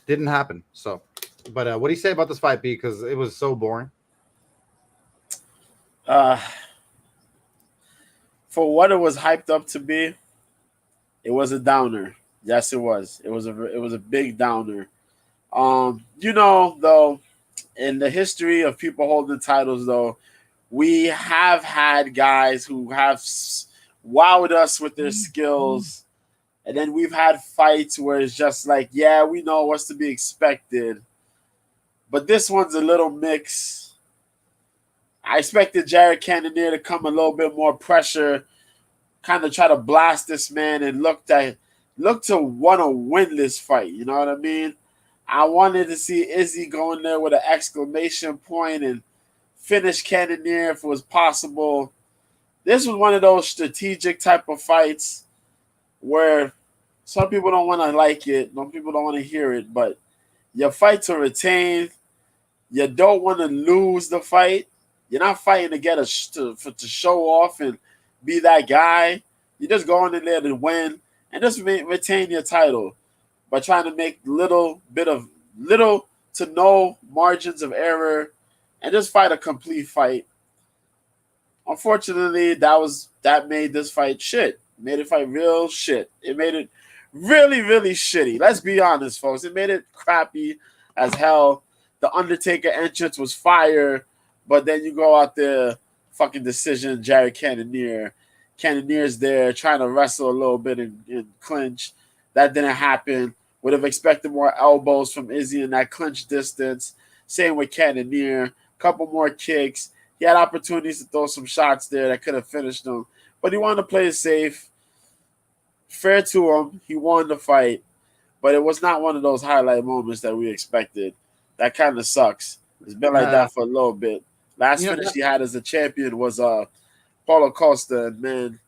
Didn't happen. So, but what do you say about this fight, B? Because it was so boring. For what it was hyped up to be, it was a downer. Yes, it was. It was a big downer. Though, in the history of people holding titles, though, we have had guys who have wowed us with their skills, and then we've had fights where it's just like, yeah, we know what's to be expected. But this one's a little mix. I expected Jared Cannonier to come a little bit more pressure, kind of try to blast this man and look to want to win this fight. You know what I mean? I wanted to see Izzy go in there with an exclamation point and finish Cannonier if it was possible. This was one of those strategic type of fights where some people don't want to like it, some people don't want to hear it, but your fight to retain, you don't want to lose the fight. You're not fighting to get to show off and be that guy. You're just going in there to win and just retain your title by trying to make little to no margins of error and just fight a complete fight. Unfortunately, that made this fight shit. Made it fight real shit. It made it really, really shitty. Let's be honest, folks. It made it crappy as hell. The Undertaker entrance was fire, but then you go out there, fucking decision, Jared Cannonier. Cannonier's there trying to wrestle a little bit and clinch. That didn't happen. Would have expected more elbows from Izzy in that clinch distance. Same with Cannonier. Couple more kicks. He had opportunities to throw some shots there that could have finished him, but he wanted to play it safe. Fair to him. He won the fight, but it was not one of those highlight moments that we expected. That kind of sucks. It's been like that for a little bit. Last finish he had as a champion was Paulo Costa, and man.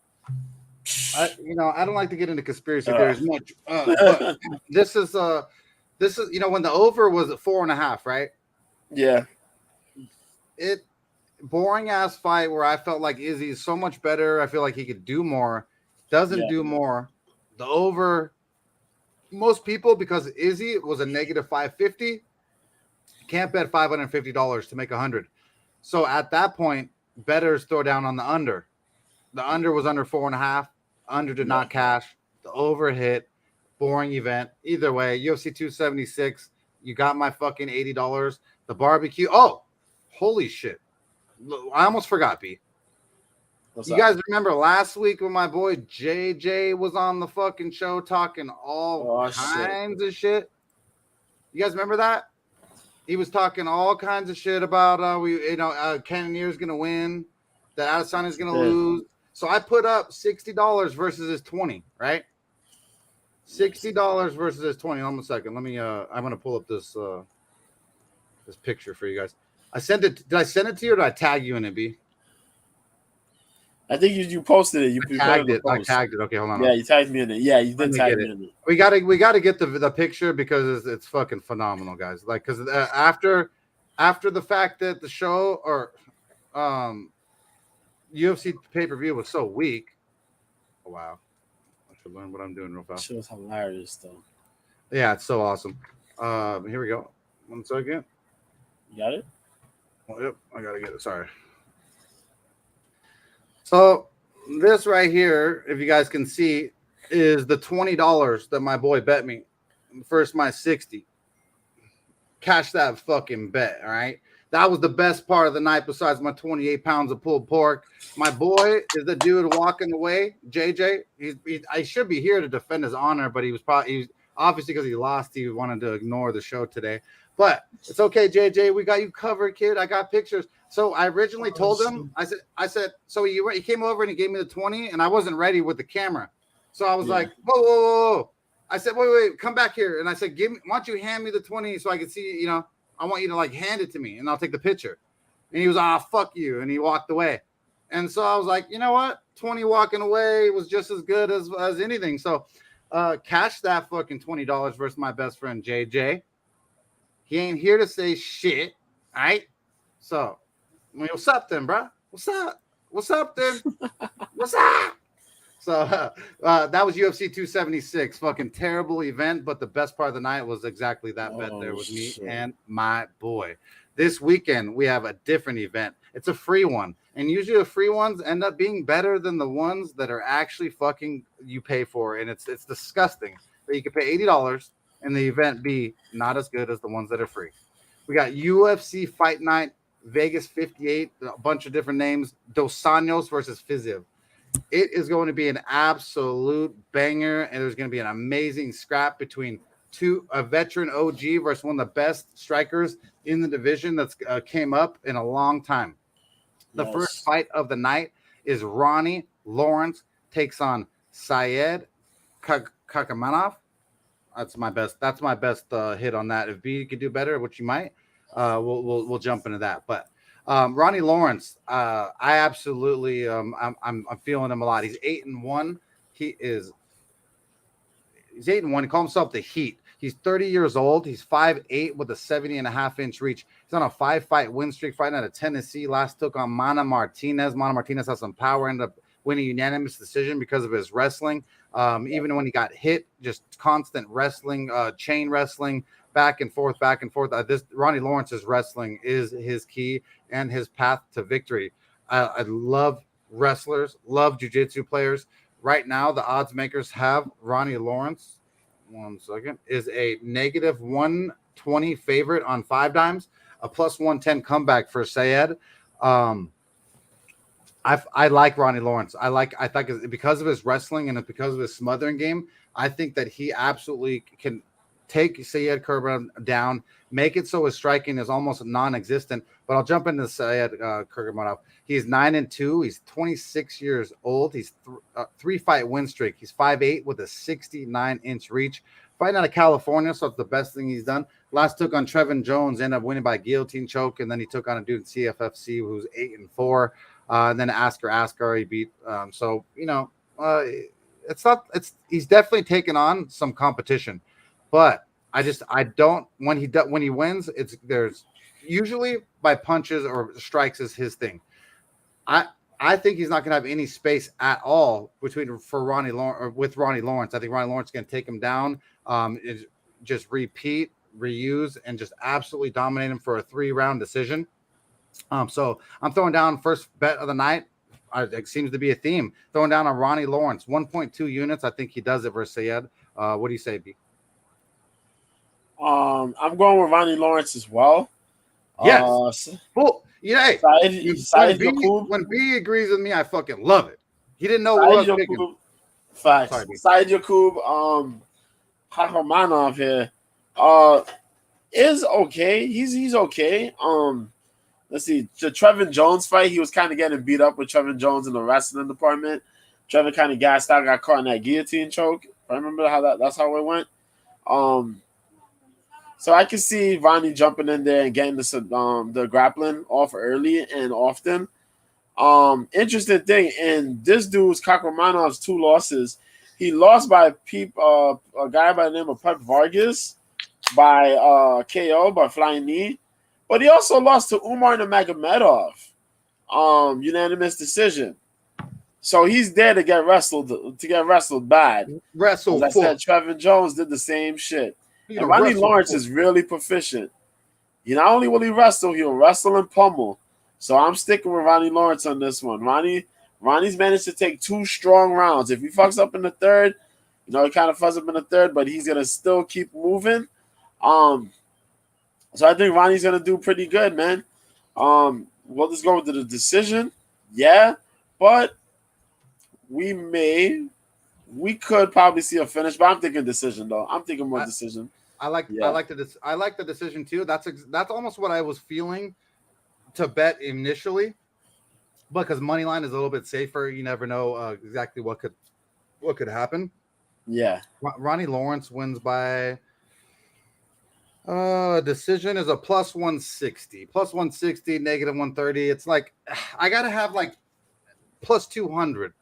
I don't like to get into conspiracy theories much, but this is when the over was at 4.5, right? Yeah. Boring ass fight where I felt like Izzy is so much better. I feel like he could do more. Doesn't do more. The over most people, because Izzy was a negative 550, can't bet $550 to make 100. So at that point, bettors throw down on the under. The under was under 4.5. Under did not cash. The over hit. Boring event. Either way, UFC 276. You got my fucking $80. The barbecue. Oh, holy shit! I almost forgot, B. What's You up? guys remember last week when my boy JJ was on the fucking show talking all kinds of shit? You guys remember that? He was talking all kinds of shit about Cannonier's gonna win, that Adesanya's gonna lose. So I put up $60 versus his 20, right? $60 versus his 20. Hold on a second. Let me I'm gonna pull up this this picture for you guys. I sent it. Did I send it to you or did I tag you in it, B? I think you posted it. You tagged it. I tagged it. Okay, hold on. Yeah, you tagged me in it. Yeah, you did tag me in it. We gotta get the picture because it's fucking phenomenal, guys. Like, because after the fact that the show or UFC pay-per-view was so weak. Oh, wow. I should learn what I'm doing real fast. Shit was hilarious though. Yeah, it's so awesome. Here we go. 1 second. You got it? Oh, yep, I gotta get it. Sorry. So this right here, if you guys can see, is the $20 that my boy bet me. First, my 60. Cash that fucking bet, all right? That was the best part of the night besides my 28 pounds of pulled pork. My boy is the dude walking away, JJ. I should be here to defend his honor, but he was obviously because he lost, he wanted to ignore the show today. But it's okay, JJ. We got you covered, kid. I got pictures. So I originally told him, I said, so he came over and he gave me the 20, and I wasn't ready with the camera. So I was like, whoa. I said, wait, come back here. And I said, why don't you hand me the 20 so I can see, I want you to like hand it to me and I'll take the picture. And he was, fuck you. And he walked away. And so I was like, you know what? 20 walking away was just as good as anything. So cash that fucking $20 versus my best friend, JJ. He ain't here to say shit. All right. So, what's up then, bro? What's up? What's up then? What's up? So that was UFC 276. Fucking terrible event, but the best part of the night was exactly that bet there with me and my boy. This weekend, we have a different event. It's a free one. And usually the free ones end up being better than the ones that are actually fucking you pay for. And it's disgusting that you can pay $80 and the event be not as good as the ones that are free. We got UFC Fight Night, Vegas 58, a bunch of different names. Dos Anjos versus Fiziev. It is going to be an absolute banger, and there's going to be an amazing scrap between a veteran OG versus one of the best strikers in the division that's came up in a long time. The first fight of the night is Ronnie Lawrence takes on Syed Kakamanov. That's my best hit on that. If B could do better, which you might, we'll jump into that. But Ronnie Lawrence, I absolutely I'm feeling him a lot. He's 8-1. He's 8-1. He calls himself the Heat. He's 30 years old. He's 5'8" with a 70.5-inch reach. He's on a 5-fight win streak, fighting out of Tennessee. Last took on Mana Martinez. Mana Martinez has some power, ended up winning a unanimous decision because of his wrestling. Even when he got hit, just constant wrestling, chain wrestling, back and forth. This Ronnie Lawrence's wrestling is his key and his path to victory. I love wrestlers, love jiu-jitsu players. Right now, the odds makers have Ronnie Lawrence. 1 second, is a negative 120 favorite on 5 dimes, a plus 110 comeback for Syed. I like Ronnie Lawrence. I think because of his wrestling and because of his smothering game, I think that he absolutely can take Syed Kurbanov down, make it so his striking is almost non-existent. But I'll jump into Syed Kurbanov. He's 9-2. He's 26 years old. He's 3-fight win streak. He's 5'8" with a 69-inch reach. Fighting out of California, so it's the best thing he's done. Last took on Trevin Jones, ended up winning by guillotine choke, and then he took on a dude in CFFC who's 8-4. And then Askar he beat. He's definitely taken on some competition, but when he wins, there's usually by punches or strikes is his thing. I think he's not going to have any space at all for Ronnie Lawrence or with Ronnie Lawrence. I think Ronnie Lawrence is going to take him down. Just repeat, reuse, and just absolutely dominate him for a 3-round decision. So I'm throwing down first bet of the night. It seems to be a theme. Throwing down on Ronnie Lawrence, 1.2 units. I think he does it versus Sayed. What do you say, B? I'm going with Ronnie Lawrence as well. Yes. Well, yeah. When B agrees with me, I fucking love it. He didn't know what I was picking. Facts. Said Yakub, Hakarmanov here, is okay. He's okay. Let's see. The Trevin Jones fight, he was kind of getting beat up with Trevin Jones in the wrestling department. Trevin kind of gassed out, got caught in that guillotine choke. I remember that's how it went. So I can see Ronnie jumping in there and getting the grappling off early and often. Interesting thing, in this dude's Kakramanov's 2 losses, he lost by a guy by the name of Pep Vargas by KO by flying knee, but he also lost to Umar Nurmagomedov, unanimous decision. So he's there to get wrestled bad. As I said, Trevin Jones did the same shit. And Ronnie Lawrence is really proficient. Not only will he wrestle, he'll wrestle and pummel. So I'm sticking with Ronnie Lawrence on this one. Ronnie's managed to take 2 strong rounds. If he fucks up in the third, he kind of fucks up in the third, but he's gonna still keep moving. So I think Ronnie's gonna do pretty good, man. We'll just go with the decision, yeah, but we could probably see a finish, but I'm thinking decision though. I'm thinking more decision. I like the decision too. That's almost what I was feeling to bet initially, because money line is a little bit safer. You never know exactly what could happen. Yeah, Ronnie Lawrence wins by decision is a plus 160, negative 130. It's like I gotta have like plus 200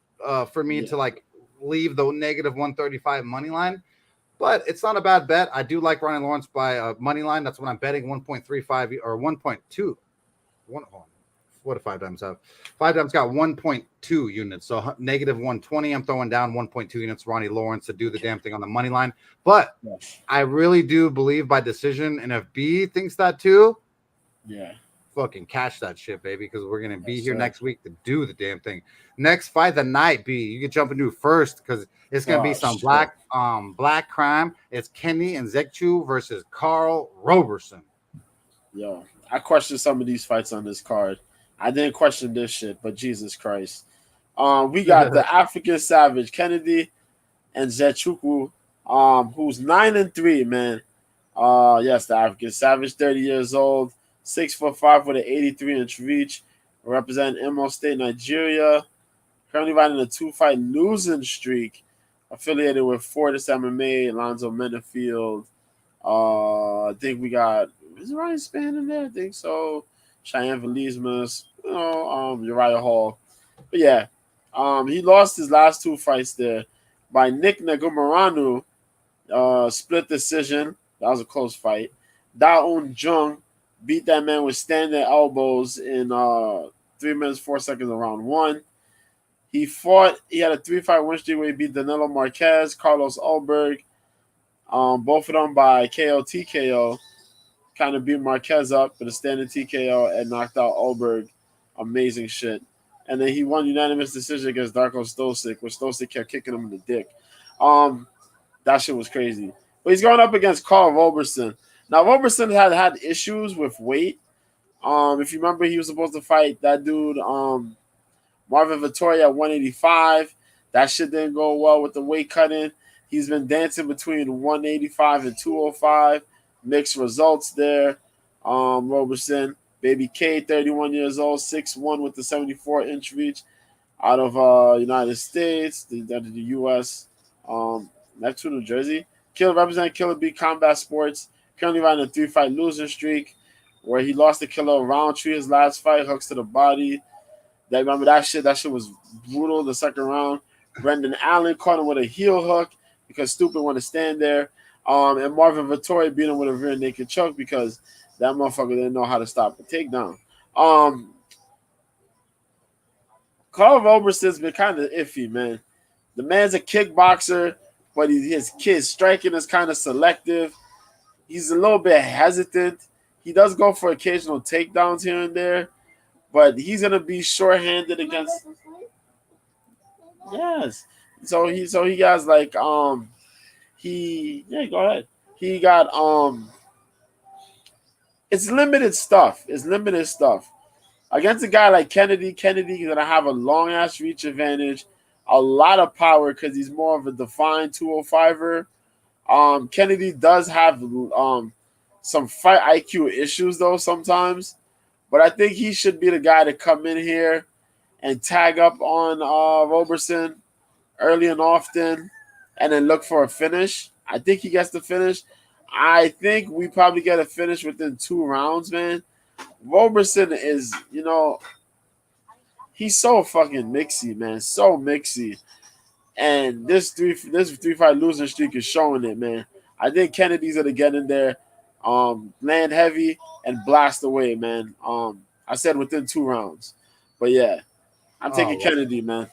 for me to like leave the negative 135 money line. But it's not a bad bet. I do like Ronnie Lawrence by money line. That's what I'm betting, 1.35 or 1.2. What do 5 times have? 5 times got 1.2 units. So negative 120. I'm throwing down 1.2 units. Ronnie Lawrence to do the damn thing on the money line. But I really do believe by decision. And if B thinks that too, fucking cash that shit, baby, because we're gonna be here next week to do the damn thing. Next fight of the night, B. You can jump into first because it's gonna be some black crime. It's Kenny and Zekchu versus Carl Roberson. Yo, I questioned some of these fights on this card. I didn't question this shit, but Jesus Christ. We got the African Savage Kennedy and Zechuku, who's 9-3, man. Yes, the African Savage, 30 years old, 6'5" with an 83-inch reach, representing Imo State, Nigeria. Currently riding a 2-fight losing streak, affiliated with Fortis MMA, Alonzo Menefield. I think we got, is Ryan Spann in there? I think so. Cheyenne Velismas, Uriah Hall. But yeah, he lost his last 2 fights there by Nick Nagumaranu, split decision. That was a close fight. Da-Un Jung beat that man with standing elbows in 3 minutes, 4 seconds of round 1. He had a 3-fight win streak where he beat Danilo Marquez, Carlos Ulberg, both of them by KO TKO. Kind of beat Marquez up with a standing TKO and knocked out Ulberg. Amazing shit. And then he won unanimous decision against Darko Stosic, where Stosic kept kicking him in the dick. That shit was crazy. But he's going up against Carl Roberson. Now, Roberson had issues with weight. If you remember, he was supposed to fight that dude, Marvin Vittori at 185. That shit didn't go well with the weight cutting. He's been dancing between 185 and 205. Mixed results there. Roberson, baby K, 31 years old, 6'1" with the 74-inch reach out of United States, the U.S. Next to New Jersey. Representing Killer B Combat Sports. Currently riding a 3-fight losing streak where he lost to Killer Roundtree his last fight, hooks to the body. Remember that shit? That shit was brutal the second round. Brendan Allen caught him with a heel hook because Stupid wanted to stand there. And Marvin Vittori beat him with a rear naked choke because that motherfucker didn't know how to stop a takedown. Carl Roberson's been kind of iffy, man. The man's a kickboxer, but his striking is kind of selective. He's a little bit hesitant. He does go for occasional takedowns here and there, but he's gonna be shorthanded against. Yes. So he has like go ahead. He got it's limited stuff. It's limited stuff. Against a guy like Kennedy, Kennedy's gonna have a long ass reach advantage, a lot of power because he's more of a defined 205er. Kennedy does have some fight IQ issues though sometimes, but I think he should be the guy to come in here and tag up on Roberson early and often, and then look for a finish. I think he gets the finish. I think we probably get a finish within 2 rounds, man. Roberson is, he's so fucking mixy, man. So mixy. And this three fight losing streak is showing it, man. I think Kennedy's gonna get in there, land heavy and blast away, man. I said within 2 rounds. But yeah, I'm taking Kennedy, man.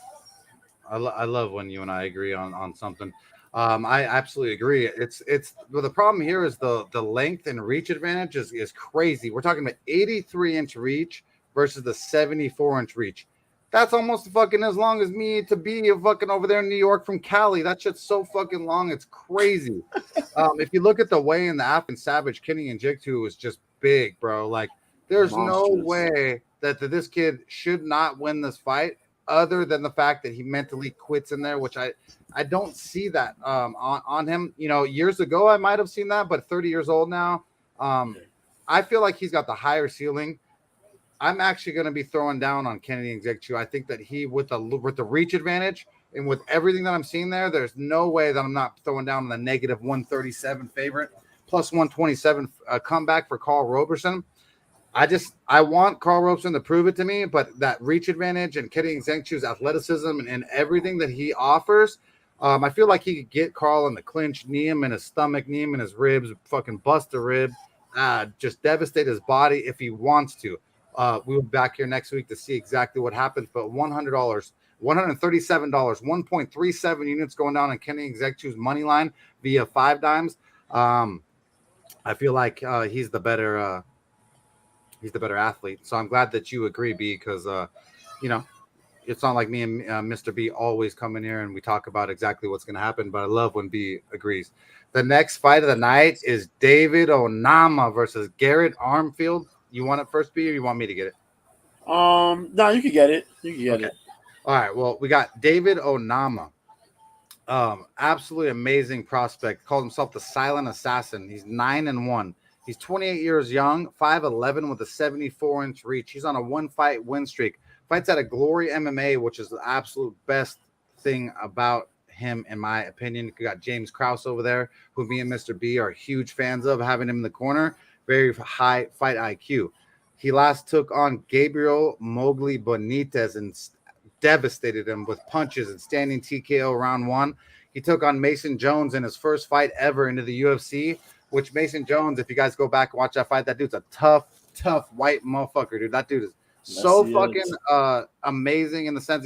I love when you and I agree on something. I absolutely agree. Well, the problem here is the length and reach advantage is crazy. We're talking about 83-inch reach versus the 74-inch reach. That's almost fucking as long as me to be fucking over there in New York from Cali. That shit's so fucking long. It's crazy. If you look at the way in the Afghan Savage, Kenny and Jigtu was just big, bro. Like, there's no way that this kid should not win this fight, other than the fact that he mentally quits in there, which I don't see that on him. Years ago I might have seen that, but 30 years old now, I feel like he's got the higher ceiling. I'm actually going to be throwing down on Kennedy and Nzechukwu. I think that he, with the reach advantage and with everything that I'm seeing there's no way that I'm not throwing down the negative 137 favorite, plus 127 comeback for Carl Roberson. I want Carl Roberson to prove it to me, but that reach advantage and Kennedy Nzechukwu's athleticism and everything that he offers, I feel like he could get Carl in the clinch, knee him in his stomach, knee him in his ribs, fucking bust a rib, just devastate his body if he wants to. We'll be back here next week to see exactly what happens, but $100, $137, 1.37 units going down on Kennedy Nzechukwu's money line via 5 dimes. I feel like he's the better athlete. So I'm glad that you agree, B, because it's not like me and Mr. B always come in here and we talk about exactly what's going to happen, but I love when B agrees. The next fight of the night is David Onama versus Garrett Armfield. You want it first, B, or you want me to get it? No, you can get it. You can get it. All right. Well, we got David Onama. Absolutely amazing prospect. Called himself the Silent Assassin. He's 9-1. He's 28 years young, 5'11" with a 74-inch reach. He's on a 1-fight win streak. Fights out of Glory MMA, which is the absolute best thing about him, in my opinion. You got James Krause over there, who me and Mr. B are huge fans of, having him in the corner. Very high fight IQ. He last took on Gabriel Mowgli Benitez and devastated him with punches and standing TKO round 1. He took on Mason Jones in his first fight ever into the UFC, which Mason Jones, if you guys go back and watch that fight, that dude's a tough white motherfucker, dude. That dude is amazing in the sense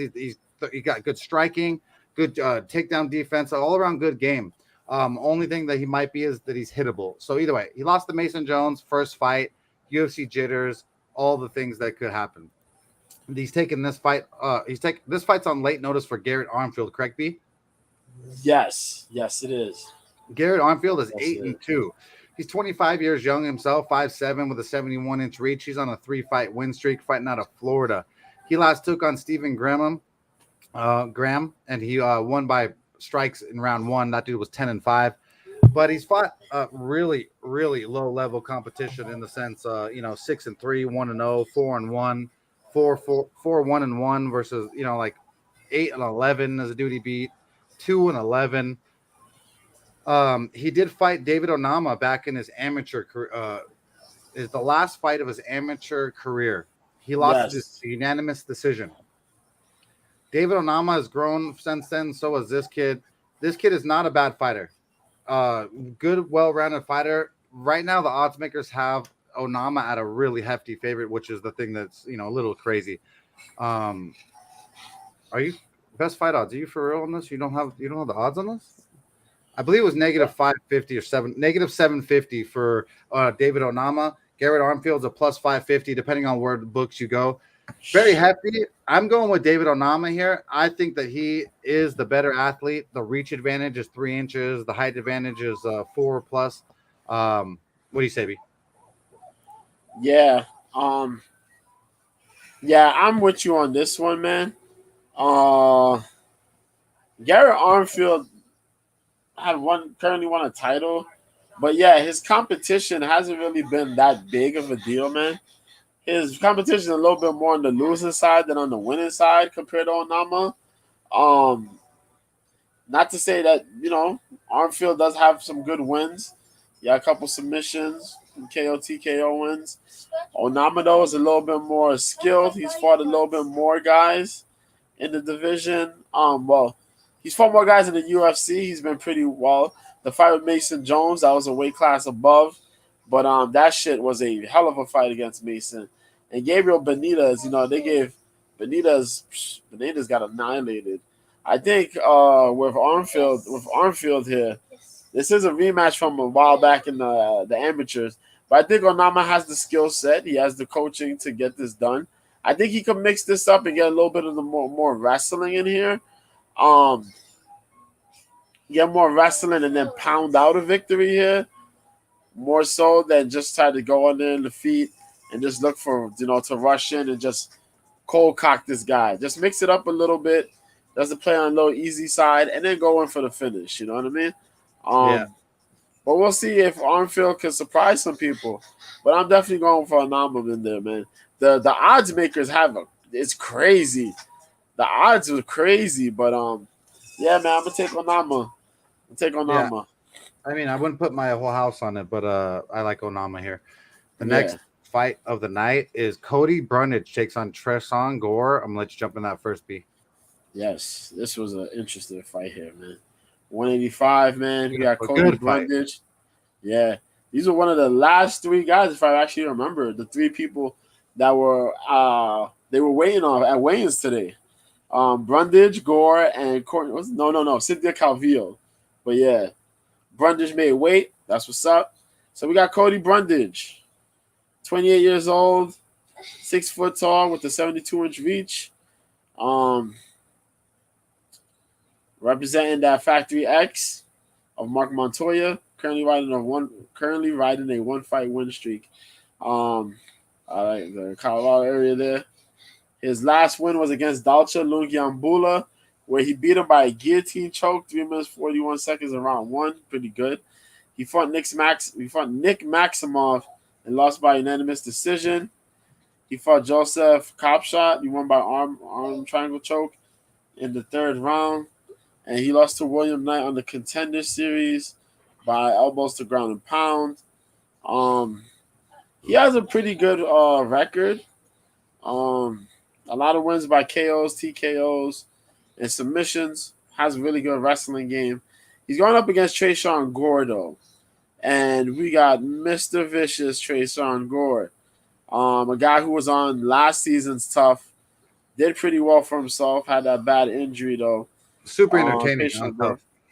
he got good striking, good takedown defense, all around good game. Only thing that he might be is that he's hittable. So either way, he lost to Mason Jones first fight, UFC jitters, all the things that could happen. He's taking this fight. This fight's on late notice for Garrett Armfield, correct, B? Yes, it is. Garrett Armfield is 8-2. He's 25 years young himself, 5'7" with a 71-inch reach. He's on a 3-fight win streak, fighting out of Florida. He last took on Stephen Graham, and he won by strikes in round 1. That dude was 10-5. But he's fought really, really low-level competition in the sense, 6-3, 1-0, 4-1, 4-1-1 versus, like 8-11 as a dude he beat, 2-11. He did fight David Onama back in his amateur career. Is the last fight of his amateur career. He lost this unanimous decision. David Onama has grown since then. So has this kid. This kid is not a bad fighter. Good, well-rounded fighter. Right now, the odds makers have Onama at a really hefty favorite, which is the thing that's a little crazy. Are you best fight odds? Are you for real on this? You don't have the odds on this? I believe it was negative 550 or negative 750 for David Onama. Garrett Armfield's a plus 550, depending on where the books you go. Very happy. I'm going with David Onama here. I think that he is the better athlete. The reach advantage is 3 inches. The height advantage is 4 plus. What do you say, B? Yeah. Yeah, I'm with you on this one, man. Uh, Garrett Armfield currently won a title, but yeah, his competition hasn't really been that big of a deal, man. His competition is a little bit more on the losing side than on the winning side compared to Onama. Um, Not to say that Armfield does have some good wins. Yeah, a couple submissions, KO TKO wins. Onama though is a little bit more skilled. He's fought a little bit more guys in the division. Well, he's fought more guys in the UFC. He's been pretty well. The fight with Mason Jones, that was a weight class above, but that shit was a hell of a fight against Mason. And Gabriel Benitez, they gave Benitez got annihilated. I think with Armfield here, this is a rematch from a while back in the amateurs. But I think Onama has the skill set. He has the coaching to get this done. I think he can mix this up and get a little bit of the more wrestling in here. Get more wrestling and then pound out a victory here. More so than just try to go on there in the feet and just look for, to rush in and just cold cock this guy. Just mix it up a little bit. Doesn't play on a low easy side and then go in for the finish. You know what I mean? Yeah. But we'll see if Armfield can surprise some people. But I'm definitely going for Onama in there, man. The odds makers it's crazy. The odds are crazy, but yeah, man, I'm gonna take Onama. Yeah. I mean, I wouldn't put my whole house on it, but I like Onama here. The next fight of the night is Cody Brundage takes on Tresson Gore. I'm gonna let you jump in that first, B. Yes, this was an interesting fight here, man. 185, man. We got A Cody good fight. Brundage. Yeah, these were one of the last 3 guys, if I actually remember, the 3 people that were they were weighing off at weigh-ins today. Brundage, Gore, and Courtney. No, Cynthia Calvillo. But yeah, Brundage made weight. That's what's up. So we got Cody Brundage, 28 years old, 6 foot tall with a 72-inch reach. Representing that Factory X of Mark Montoya, currently riding a 1-fight win streak. I like the Colorado area there. His last win was against Dalcha Lungiambula, where he beat him by a guillotine choke, 3 minutes 41 seconds in round 1. Pretty good. He fought Nick Maximov and lost by unanimous decision. He fought Joseph Kopshot. He won by arm triangle choke in the 3rd round. And he lost to William Knight on the Contender Series by elbows to ground and pound. He has a pretty good record. A lot of wins by KOs, TKOs, and submissions. Has a really good wrestling game. He's going up against Tresson Gore, though. And we got Mr. Vicious Tresson Gore. A guy who was on last season's Tough. Did pretty well for himself. Had that bad injury, though. Super entertaining.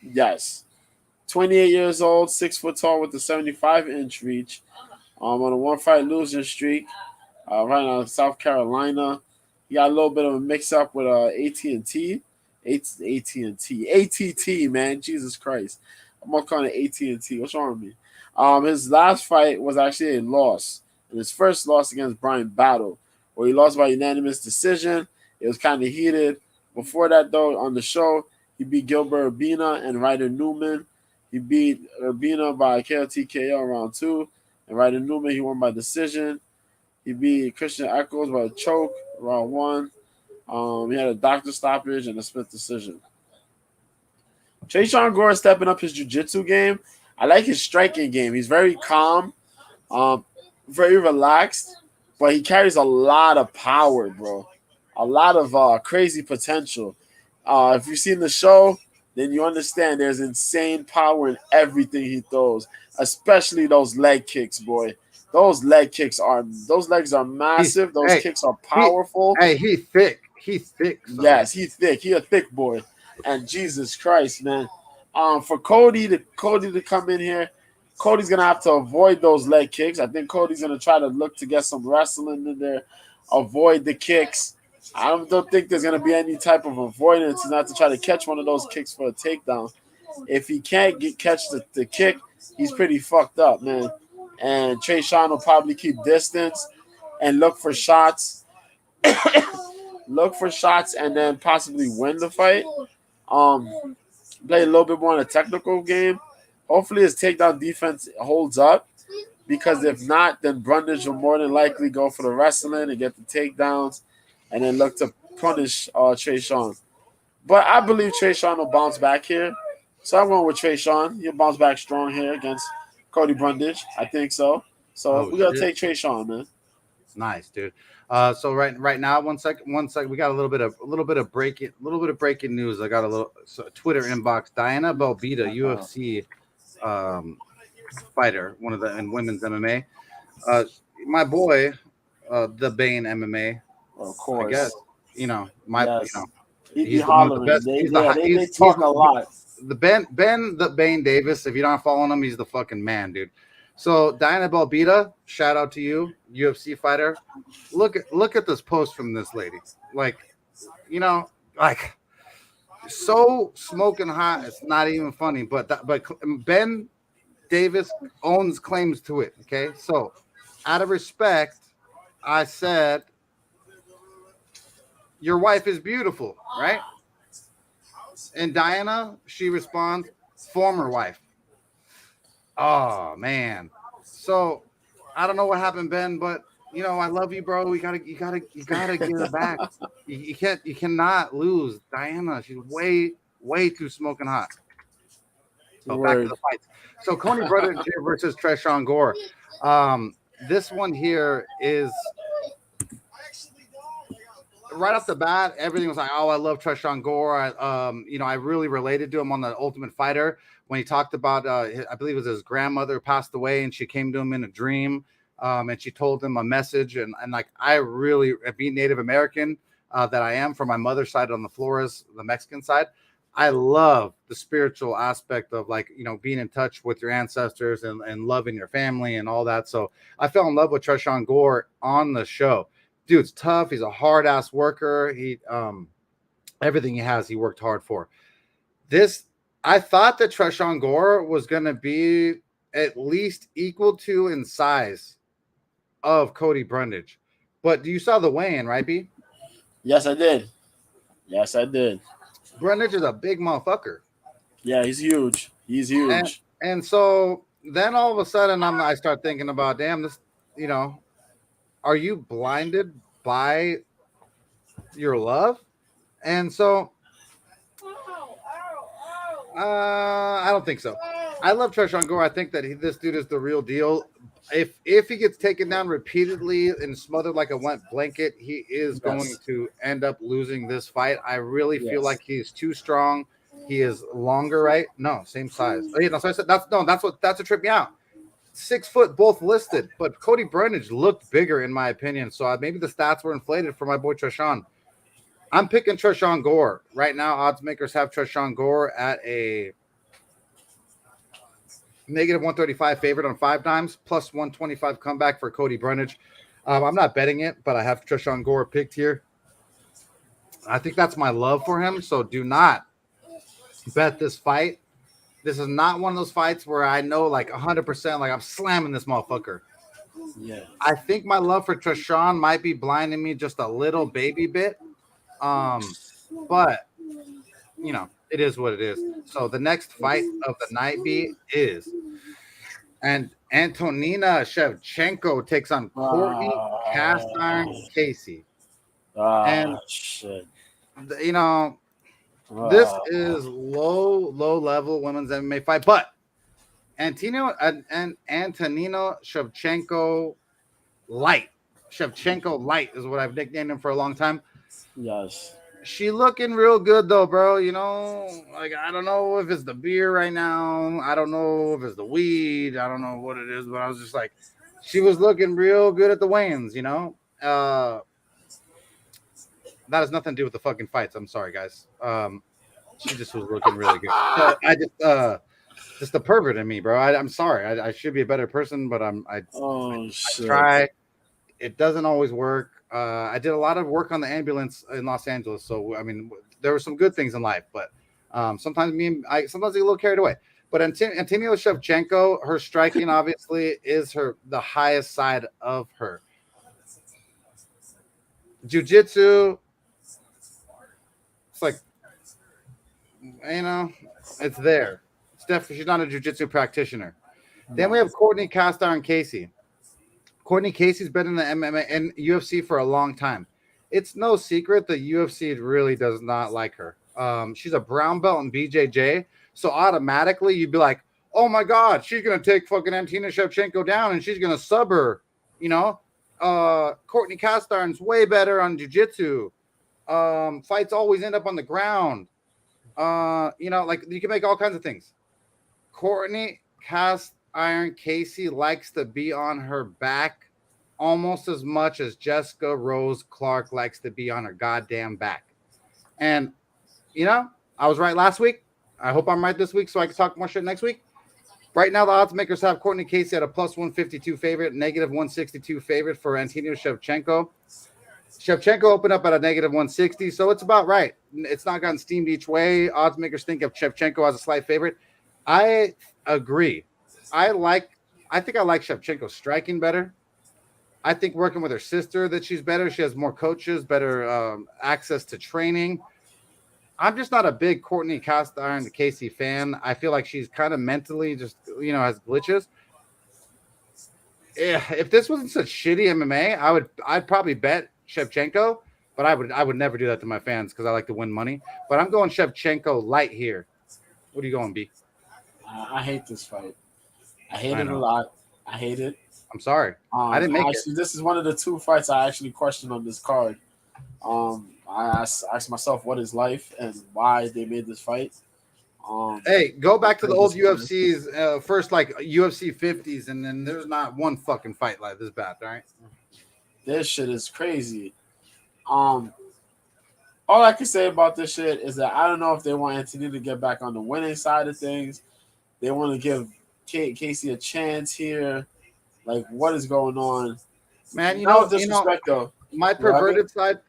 Yes. 28 years old, 6 foot tall with a 75-inch reach. On a 1-fight losing streak. Right now in South Carolina. He got a little bit of a mix-up with AT&T. ATT, man. Jesus Christ. I'm going to call it AT&T. What's wrong with me? His last fight was actually a loss. And his first loss against Brian Battle, where he lost by unanimous decision. It was kind of heated. Before that, though, on the show, he beat Gilbert Urbina and Ryder Newman. He beat Urbina by KO round 2. And Ryder Newman, he won by decision. He beat Christian Eccles by a choke round 1. He had a doctor stoppage and a split decision. Tresson Gore is stepping up his jiu-jitsu game. I like his striking game. He's very calm, very relaxed, but he carries a lot of power, bro. A lot of crazy potential. If you've seen the show, then you understand there's insane power in everything he throws, especially those leg kicks, boy. Those legs are massive. Those kicks are powerful. He's thick. He's thick. So. Yes, he's thick. He a thick boy. And Jesus Christ, man. For Cody to come in here, Cody's gonna have to avoid those leg kicks. I think Cody's gonna try to look to get some wrestling in there, avoid the kicks. I don't think there's gonna be any type of avoidance. He's not to try to catch one of those kicks for a takedown. If he can't catch the kick, he's pretty fucked up, man. And Trey Sean will probably keep distance and look for shots. Look for shots and then possibly win the fight. Play a little bit more in a technical game. Hopefully his takedown defense holds up, because if not, then Brundage will more than likely go for the wrestling and get the takedowns and then look to punish Trey Sean. But I believe Trey Sean will bounce back here. So I'm going with Trey Sean. He'll bounce back strong here against Cody Brundage. I think so. So we're going to take Trey Sean, man. Nice, dude. So right now, one second, we got a little bit of breaking news. I got a little Twitter inbox. Diana Belbita, UFC fighter, one of the in women's MMA. My boy, the Bane MMA. Of course, I guess he's hollering. They talk a lot. The Bane Davis. If you're not following him, he's the fucking man, dude. So Diana Belbita, shout out to you, UFC fighter. Look at this post from this lady. Like, so smoking hot. It's not even funny. But Ben Davis owns claims to it. Okay, so out of respect, I said, your wife is beautiful, right? And Diana, she responds, former wife. Oh man. So I don't know what happened, Ben, but I love you, bro. You gotta give it back. You cannot lose Diana. She's way too smoking hot. So back to the fights. So Coney Brundage versus Treshawn Gore. This one here is right off the bat, everything was like, oh, I love Treshawn Gore. I really related to him on the Ultimate Fighter when he talked about, I believe it was his grandmother passed away and she came to him in a dream, and she told him a message. And like, I really, being Native American that I am, from my mother's side on the Flores, the Mexican side, I love the spiritual aspect of being in touch with your ancestors and loving your family and all that. So I fell in love with Treshawn Gore on the show. Dude's tough. He's a hard ass worker. He everything he has, he worked hard for. I thought that Treshawn Gore was going to be at least equal to in size of Cody Brundage. But you saw the weigh-in, right, B? Yes, I did. Brundage is a big motherfucker. Yeah, he's huge. And so then all of a sudden I start thinking about, damn, this, are you blinded by your love? And so I don't think so. I love Treshawn Gore. I think that this dude is the real deal. If he gets taken down repeatedly and smothered like a wet blanket, he is going to end up losing this fight. I really feel like he's too strong. He is longer, right? No, same size. So I said that's what tripped me out. 6 foot, both listed, but Cody Brundage looked bigger in my opinion. So maybe the stats were inflated for my boy Treshawn. I'm picking Treshawn Gore right now. Odds makers have Treshawn Gore at a -135 favorite on 5 times, plus 125 comeback for Cody Brundage. I'm not betting it, but I have Treshawn Gore picked here. I think that's my love for him. So do not bet this fight. This is not one of those fights where I know like 100%, like I'm slamming this motherfucker. Yeah. I think my love for Treshawn might be blinding me just a little baby bit. But it is what it is. So the next fight of the night is Antonina Shevchenko takes on Courtney Cast Iron Casey. And shit. This is low level women's MMA fight, but Antonino Shevchenko Light. Shevchenko Light is what I've nicknamed him for a long time. Yes. She looking real good though, bro. Like I don't know if it's the beer right now. I don't know if it's the weed. I don't know what it is, but I was just like, she was looking real good at the weigh-ins, The that has nothing to do with the fucking fights. I'm sorry, guys. She just was looking really good. So I just the pervert in me, bro. I'm sorry. I should be a better person, but I shit. try. It doesn't always work. I did a lot of work on the ambulance in Los Angeles, so I mean, there were some good things in life, but sometimes sometimes I get a little carried away. But Antonio Shevchenko, her striking obviously is the highest side of her. Jiu-jitsu, it's like, it's there. It's definitely, she's not a jiu-jitsu practitioner. Then we have Courtney Cast Iron Casey. Courtney Casey's been in the MMA and UFC for a long time. It's no secret that UFC really does not like her. She's a brown belt in BJJ, so automatically you'd be like, oh my God, she's going to take fucking Antonina Shevchenko down and she's going to sub her, Courtney Cast Iron's way better on jiu-jitsu. Fights always end up on the ground. Like you can make all kinds of things. Courtney Cast Iron Casey likes to be on her back almost as much as Jessica Rose Clark likes to be on her goddamn back. And, I was right last week. I hope I'm right this week so I can talk more shit next week. Right now, the odds makers have Courtney Casey at a plus 152 favorite, negative 162 favorite for Antonio Shevchenko. Shevchenko opened up at a negative 160, so it's about right. It's not gotten steamed each way. Odds makers think of Shevchenko as a slight favorite. I agree. I think I like Shevchenko striking better. I think working with her sister that she's better. She has more coaches, better access to training. I'm just not a big Courtney Cast Iron Casey fan. I feel like she's kind of mentally just, has glitches. Yeah, if this wasn't such shitty MMA, I'd probably bet Shevchenko, but I would never do that to my fans because I like to win money. But I'm going Shevchenko light here. What are you going, B? I hate this fight. I hate it a lot. I hate it. I'm sorry. I didn't make it. This is one of the two fights I actually questioned on this card. I asked myself what is life and why they made this fight. Hey, go back to the old UFC's first UFC 50s, and then there's not one fucking fight like this bad, all right? This shit is crazy. All I can say about this shit is that I don't know if they want Anthony to get back on the winning side of things. They want to give Casey a chance here. Like, what is going on? Man, no disrespect though. My perverted side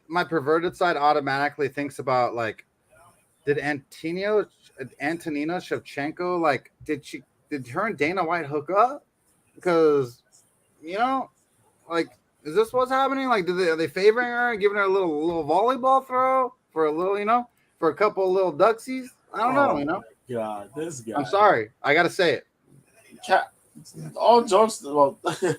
automatically thinks about did Antonina Shevchenko did her and Dana White hook up? Because is this what's happening? Are they favoring her and giving her a little volleyball throw for a little, for a couple of little ducksies? I don't know, God, this guy. I'm sorry, I gotta say it. All jokes. Well, hey,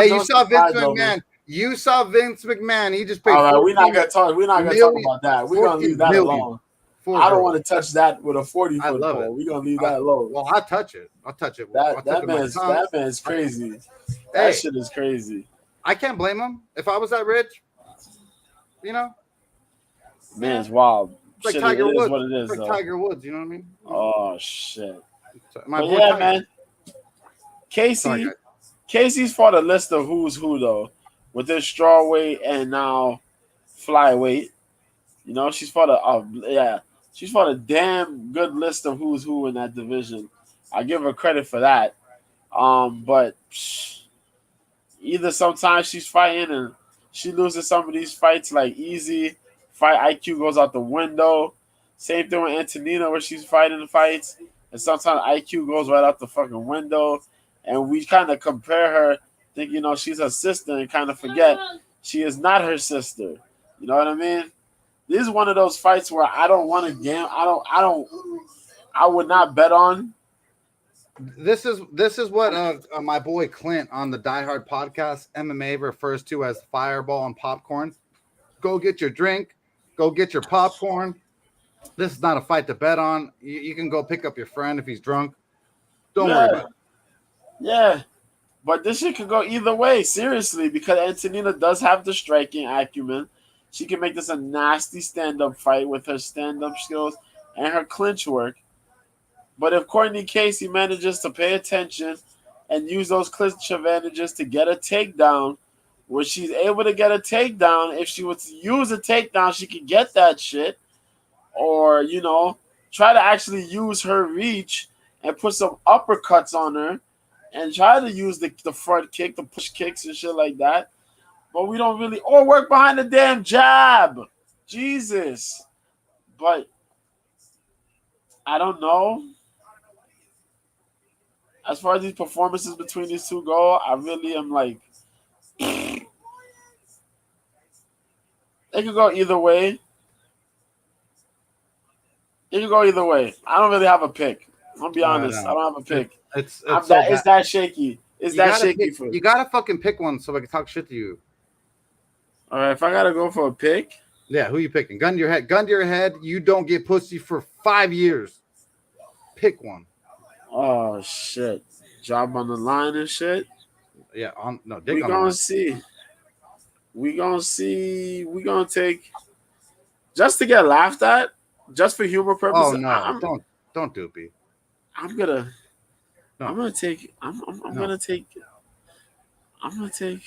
you saw Vince McMahon. You saw Vince McMahon. He just paid. All right, we're not gonna talk about that. We're gonna leave that alone. I don't want to touch that with a 40-foot pole. We're gonna leave that alone. Well, I'll touch it. That man's crazy. That shit is crazy. I can't blame him. If I was that rich, man's wild. It's like Tiger Woods. What it is, it's like Tiger Woods. You know what I mean? Oh shit. Tiger. Man. Casey's fought a list of who's who though, with this strawweight and now flyweight. She's fought a damn good list of who's who in that division. I give her credit for that. But either sometimes she's fighting and she loses some of these fights easy. Fight IQ goes out the window. Same thing with Antonina where she's fighting the fights, and sometimes IQ goes right out the fucking window. And we kind of compare her, think she's her sister, and kind of forget she is not her sister. You know what I mean? This is one of those fights where I don't want to gamble. I would not bet on. This is what my boy Clint on the Die Hard podcast MMA refers to as fireball and popcorn. Go get your drink. Go get your popcorn. This is not a fight to bet on. You can go pick up your friend if he's drunk. Don't worry about it. Yeah, but this shit could go either way, seriously, because Antonina does have the striking acumen. She can make this a nasty stand-up fight with her stand-up skills and her clinch work. But if Courtney Casey manages to pay attention and use those clinch advantages to get a takedown, where she's able to get a takedown. If she was to use a takedown, she could get that shit. Or, try to actually use her reach and put some uppercuts on her and try to use the front kick, the push kicks and shit like that. But we don't really, or work behind the damn jab. Jesus. But I don't know. As far as these performances between these two go, I really am like, it could go either way. It could go either way. I don't really have a pick. I'm gonna be honest. I don't have a pick. It's It's that shaky. It's that shaky for you gotta fucking pick one so I can talk shit to you. All right, if I gotta go for a pick, yeah, who you picking? Gun to your head. Gun to your head. You don't get pussy for 5 years. Pick one. Oh shit! Job on the line and shit. Yeah, dick We on gonna the see. We gonna see. We gonna take just to get laughed at, just for humor purposes. Oh no! Don't do it. I'm gonna. No. I'm gonna take. I'm gonna take. I'm gonna take.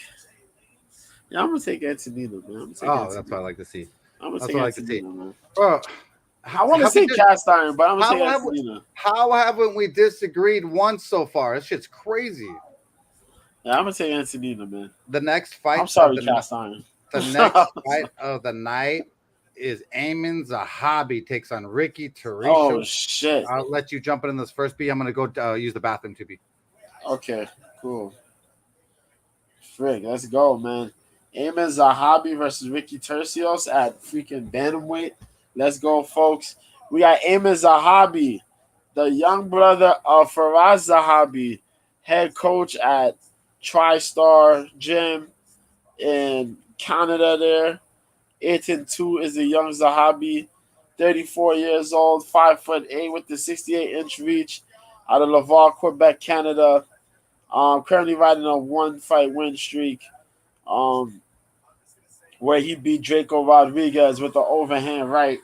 Yeah, I'm gonna take Antonina, man. That's what I like to see. I'm gonna take Antonina, man. Bro, I want to say cast iron, but I'm gonna say Antonina. How haven't we disagreed once so far? This shit's crazy. Yeah, I'm gonna take Antonina, man. The next fight. I'm sorry, cast iron. The next fight of the night is Amin Zahabi takes on Ricky Tarisho. Oh shit! I'll let you jump in this first beat. I'm gonna go use the bathroom to be. Okay, cool. Frig, let's go, man. Amin Zahabi versus Ricky Tercios at freaking bantamweight. Let's go, folks. We got Amin Zahabi, the young brother of Faraz Zahabi, head coach at TriStar Gym in Canada there. 8'2" is the young Zahabi, 34 years old, 5'8" with the 68-inch reach out of Laval, Quebec, Canada. Currently riding a 1-fight win streak. Where he beat Draco Rodriguez with the overhand right,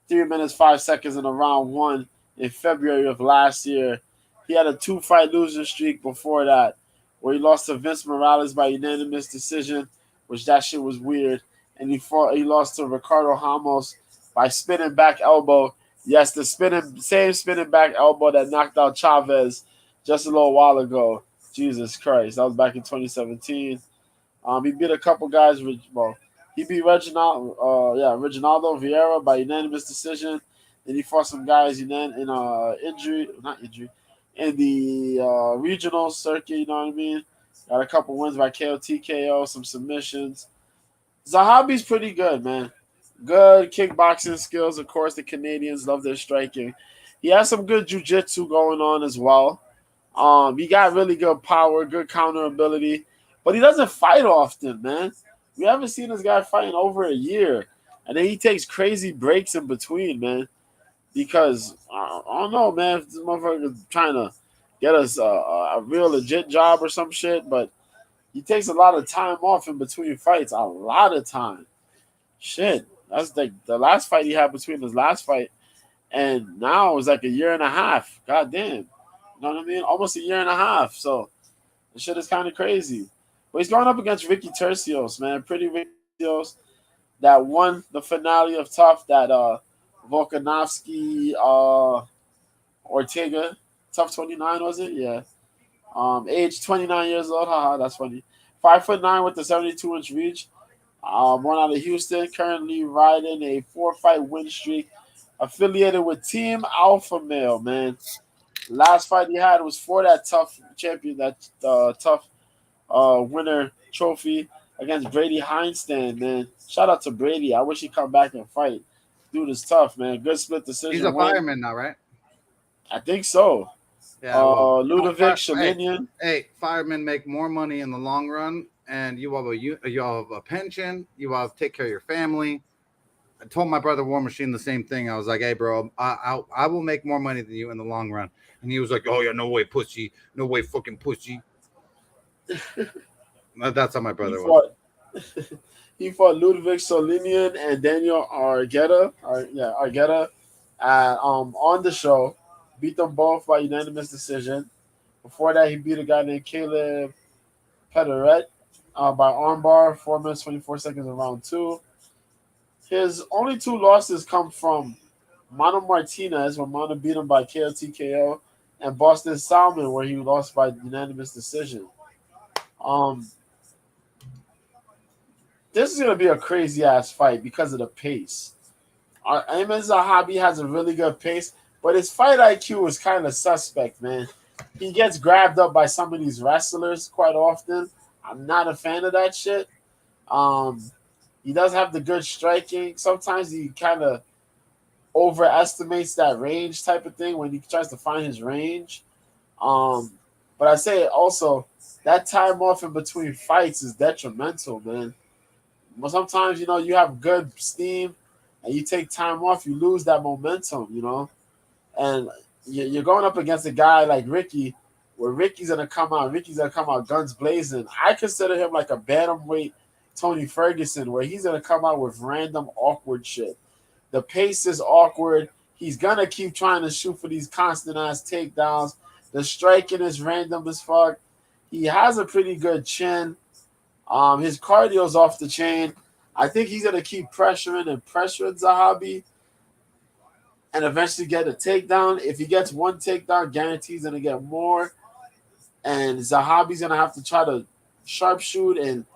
3 minutes 5 seconds in a round 1 in February of last year. He had a 2-fight losing streak before that, where he lost to Vince Morales by unanimous decision, which that shit was weird. And he lost to Ricardo Ramos by spinning back elbow. Yes, the same spinning back elbow that knocked out Chavez just a little while ago. Jesus Christ, that was back in 2017. He beat a couple guys. He beat Reginaldo Vieira by unanimous decision. Then he fought some guys in the regional circuit. You know what I mean? Got a couple wins by KO, TKO, some submissions. Zahabi's pretty good, man. Good kickboxing skills. Of course, the Canadians love their striking. He has some good jiu-jitsu going on as well. He got really good power, good counter ability, but he doesn't fight often, man. We haven't seen this guy fight in over a year, and then he takes crazy breaks in between, man. Because I don't know, man, if this motherfucker is trying to get us a real legit job or some shit, but he takes a lot of time off in between fights, a lot of time. Shit, that's like the last fight he had between his last fight, and now it's like a year and a half. God damn. You know what I mean? Almost a year and a half. So the shit is kind of crazy. But he's going up against Ricky Tercios, man. Pretty Ricky Tercios that won the finale of Tough, that Volkanovski Ortega. Tough 29, was it? Yeah. Age 29 years old. Haha, that's funny. 5'9" with the 72-inch reach. Born out of Houston. Currently riding a 4-fight win streak. Affiliated with Team Alpha Male, man. Last fight he had was for that Tough champion, that Tough winner trophy against Brady Heinstein, man. Shout out to Brady. I wish he'd come back and fight. Dude is tough, man. Good split decision. He's a fireman now, right? I think so. Yeah. Well, Ludovic Shalinian. Hey, firemen make more money in the long run, and you have a pension. You have to take care of your family. I told my brother War Machine the same thing. I was like, hey, bro, I will make more money than you in the long run. And he was like, oh, yeah, no way, pussy. No way, fucking pussy. That's how my brother was. He fought Ludovic Solinian and Daniel Argueta. On the show. Beat them both by unanimous decision. Before that, he beat a guy named Caleb Pederet. by armbar, 4 minutes 24 seconds in round 2. His only 2 losses come from Mano Martinez, where Mano beat him by KO, and Boston Salmon, where he lost by unanimous decision. This is going to be a crazy ass fight because of the pace. Ayman Zahabi has a really good pace, but his fight IQ is kind of suspect, man. He gets grabbed up by some of these wrestlers quite often. I'm not a fan of that shit. He does have the good striking. Sometimes he kind of overestimates that range type of thing when he tries to find his range. But I say also that time off in between fights is detrimental, man. But sometimes, you have good steam and you take time off, you lose that momentum. And you're going up against a guy like Ricky, where Ricky's going to come out guns blazing. I consider him like a bantamweight Tony Ferguson, where he's going to come out with random awkward shit. The pace is awkward. He's going to keep trying to shoot for these constant-ass takedowns. The striking is random as fuck. He has a pretty good chin. His cardio's off the chain. I think he's going to keep pressuring Zahabi and eventually get a takedown. If he gets one takedown, guarantees he's going to get more. And Zahabi's going to have to try to sharpshoot and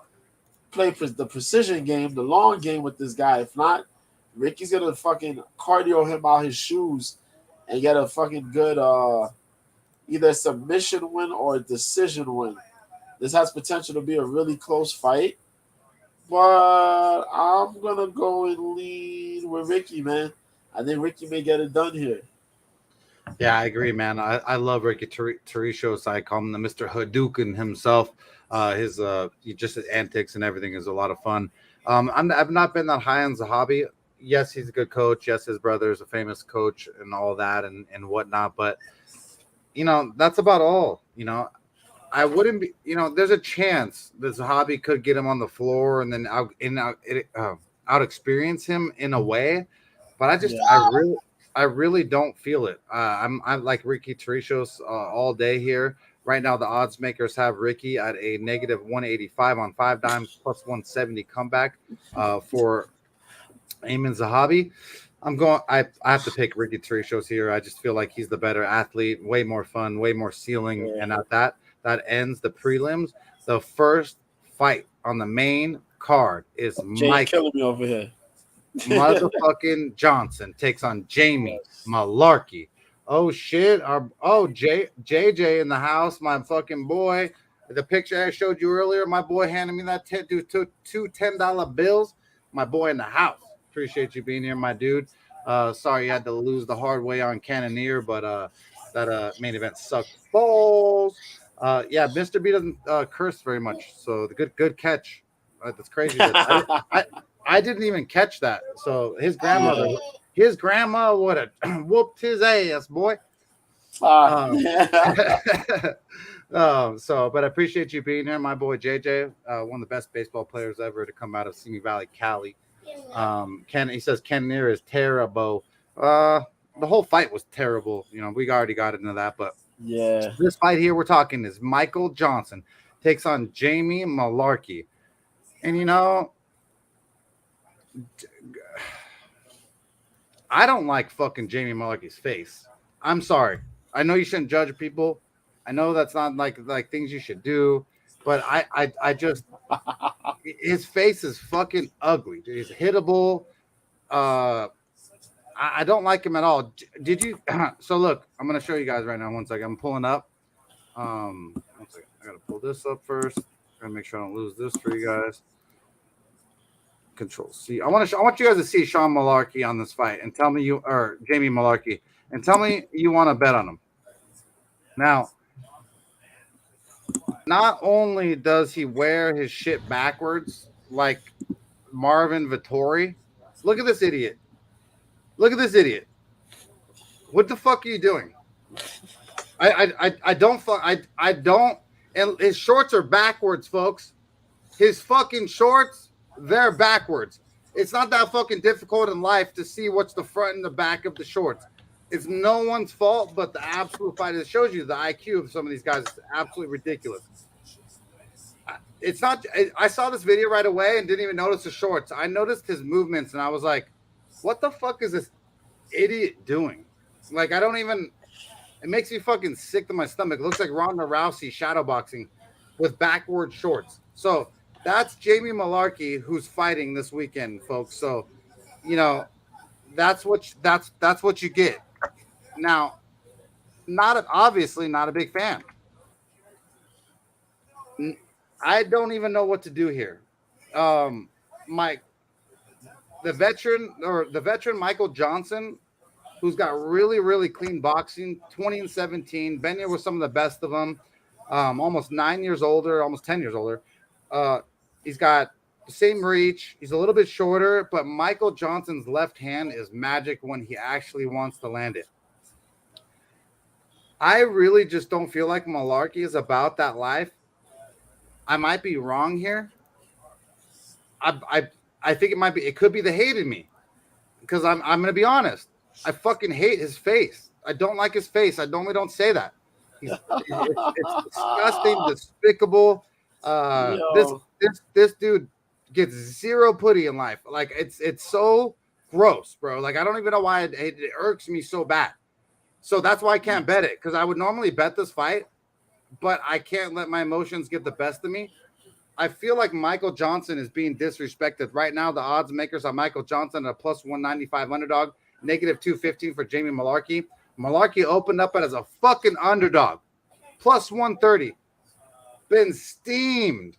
play the precision game, the long game with this guy. If not, Ricky's going to fucking cardio him out his shoes and get a fucking good either submission win or a decision win. This has potential to be a really close fight. But I'm going to go and lean with Ricky, man. I think Ricky may get it done here. Yeah, I agree, man. I love Ricky Tarishos. I call him the Mr. Hadouken himself. His antics and everything is a lot of fun. I've not been that high on Zahabi. Yes, he's a good coach. Yes, his brother is a famous coach and all that and whatnot. But, that's about all. I wouldn't be, there's a chance that Zahabi could get him on the floor and then out experience him in a way. But I really don't feel it. I'm like Ricky Tarishos all day here. Right now, the odds makers have Ricky at a negative 185 on 5 dimes plus 170 comeback for Ayman Zahabi. I have to pick Ricky Tarishos here. I just feel like he's the better athlete, way more fun, way more ceiling. Yeah. And at that ends the prelims. The first fight on the main card is Mike killing me over here. Motherfucking Johnson takes on Jamie Malarkey. Oh shit! JJ in the house, my fucking boy. The picture I showed you earlier, my boy handed me that two $10 bills. My boy in the house. Appreciate you being here, my dude. Sorry you had to lose the hard way on Cannoneer, but that main event sucked balls. Yeah, Mr. B doesn't curse very much, so the good catch. That's crazy. I didn't even catch that. So his grandma would have whooped his ass, boy. But I appreciate you being here, my boy JJ, one of the best baseball players ever to come out of Simi Valley, Cali. He says Cannoneer is terrible. The whole fight was terrible. We already got into that, but yeah, this fight here we're talking is Michael Johnson takes on Jamie Malarkey, and I don't like fucking Jamie Malarkey's face. I'm sorry. I know you shouldn't judge people. I know that's not like things you should do, but I just his face is fucking ugly. He's hittable. I don't like him at all. Did you? So look, I'm gonna show you guys right now. One second. I'm pulling up. One second. I gotta pull this up first. Gotta make sure I don't lose this for you guys. Control C. I want you guys to see Sean Malarkey on this fight and tell me Jamie Malarkey and tell me you want to bet on him. Now, not only does he wear his shit backwards like Marvin Vittori, look at this idiot. Look at this idiot. What the fuck are you doing? I don't. And his shorts are backwards, folks. His fucking shorts. They're backwards. It's not that fucking difficult in life to see what's the front and the back of the shorts. It's no one's fault but the absolute fight. It shows you the IQ of some of these guys. It's absolutely ridiculous. it's not. I saw this video right away and didn't even notice the shorts. I noticed his movements and I was like, "What the fuck is this idiot doing?" Like, I don't even. It makes me fucking sick to my stomach. It looks like Ronda Rousey shadowboxing with backward shorts. So that's Jamie Malarkey who's fighting this weekend, folks. So that's what you get. Now, obviously not a big fan. I don't even know what to do here. My the veteran Michael Johnson, who's got really, really clean boxing, 20-17. Benya was some of the best of them. Almost 9 years older, almost 10 years older. He's got the same reach. He's a little bit shorter, but Michael Johnson's left hand is magic when he actually wants to land it. I really just don't feel like Malarkey is about that life. I might be wrong here. I think it could be the hate in me, because I'm going to be honest. I fucking hate his face. I don't like his face. I normally don't say that. It's disgusting, despicable. This dude gets zero putty in life. Like, it's so gross, bro. Like, I don't even know why it irks me so bad. So that's why I can't bet it, because I would normally bet this fight, but I can't let my emotions get the best of me. I feel like Michael Johnson is being disrespected. Right now, the odds makers are Michael Johnson at a plus 195 underdog, negative 215 for Jamie Malarkey. Malarkey opened up as a fucking underdog, plus 130. Been steamed.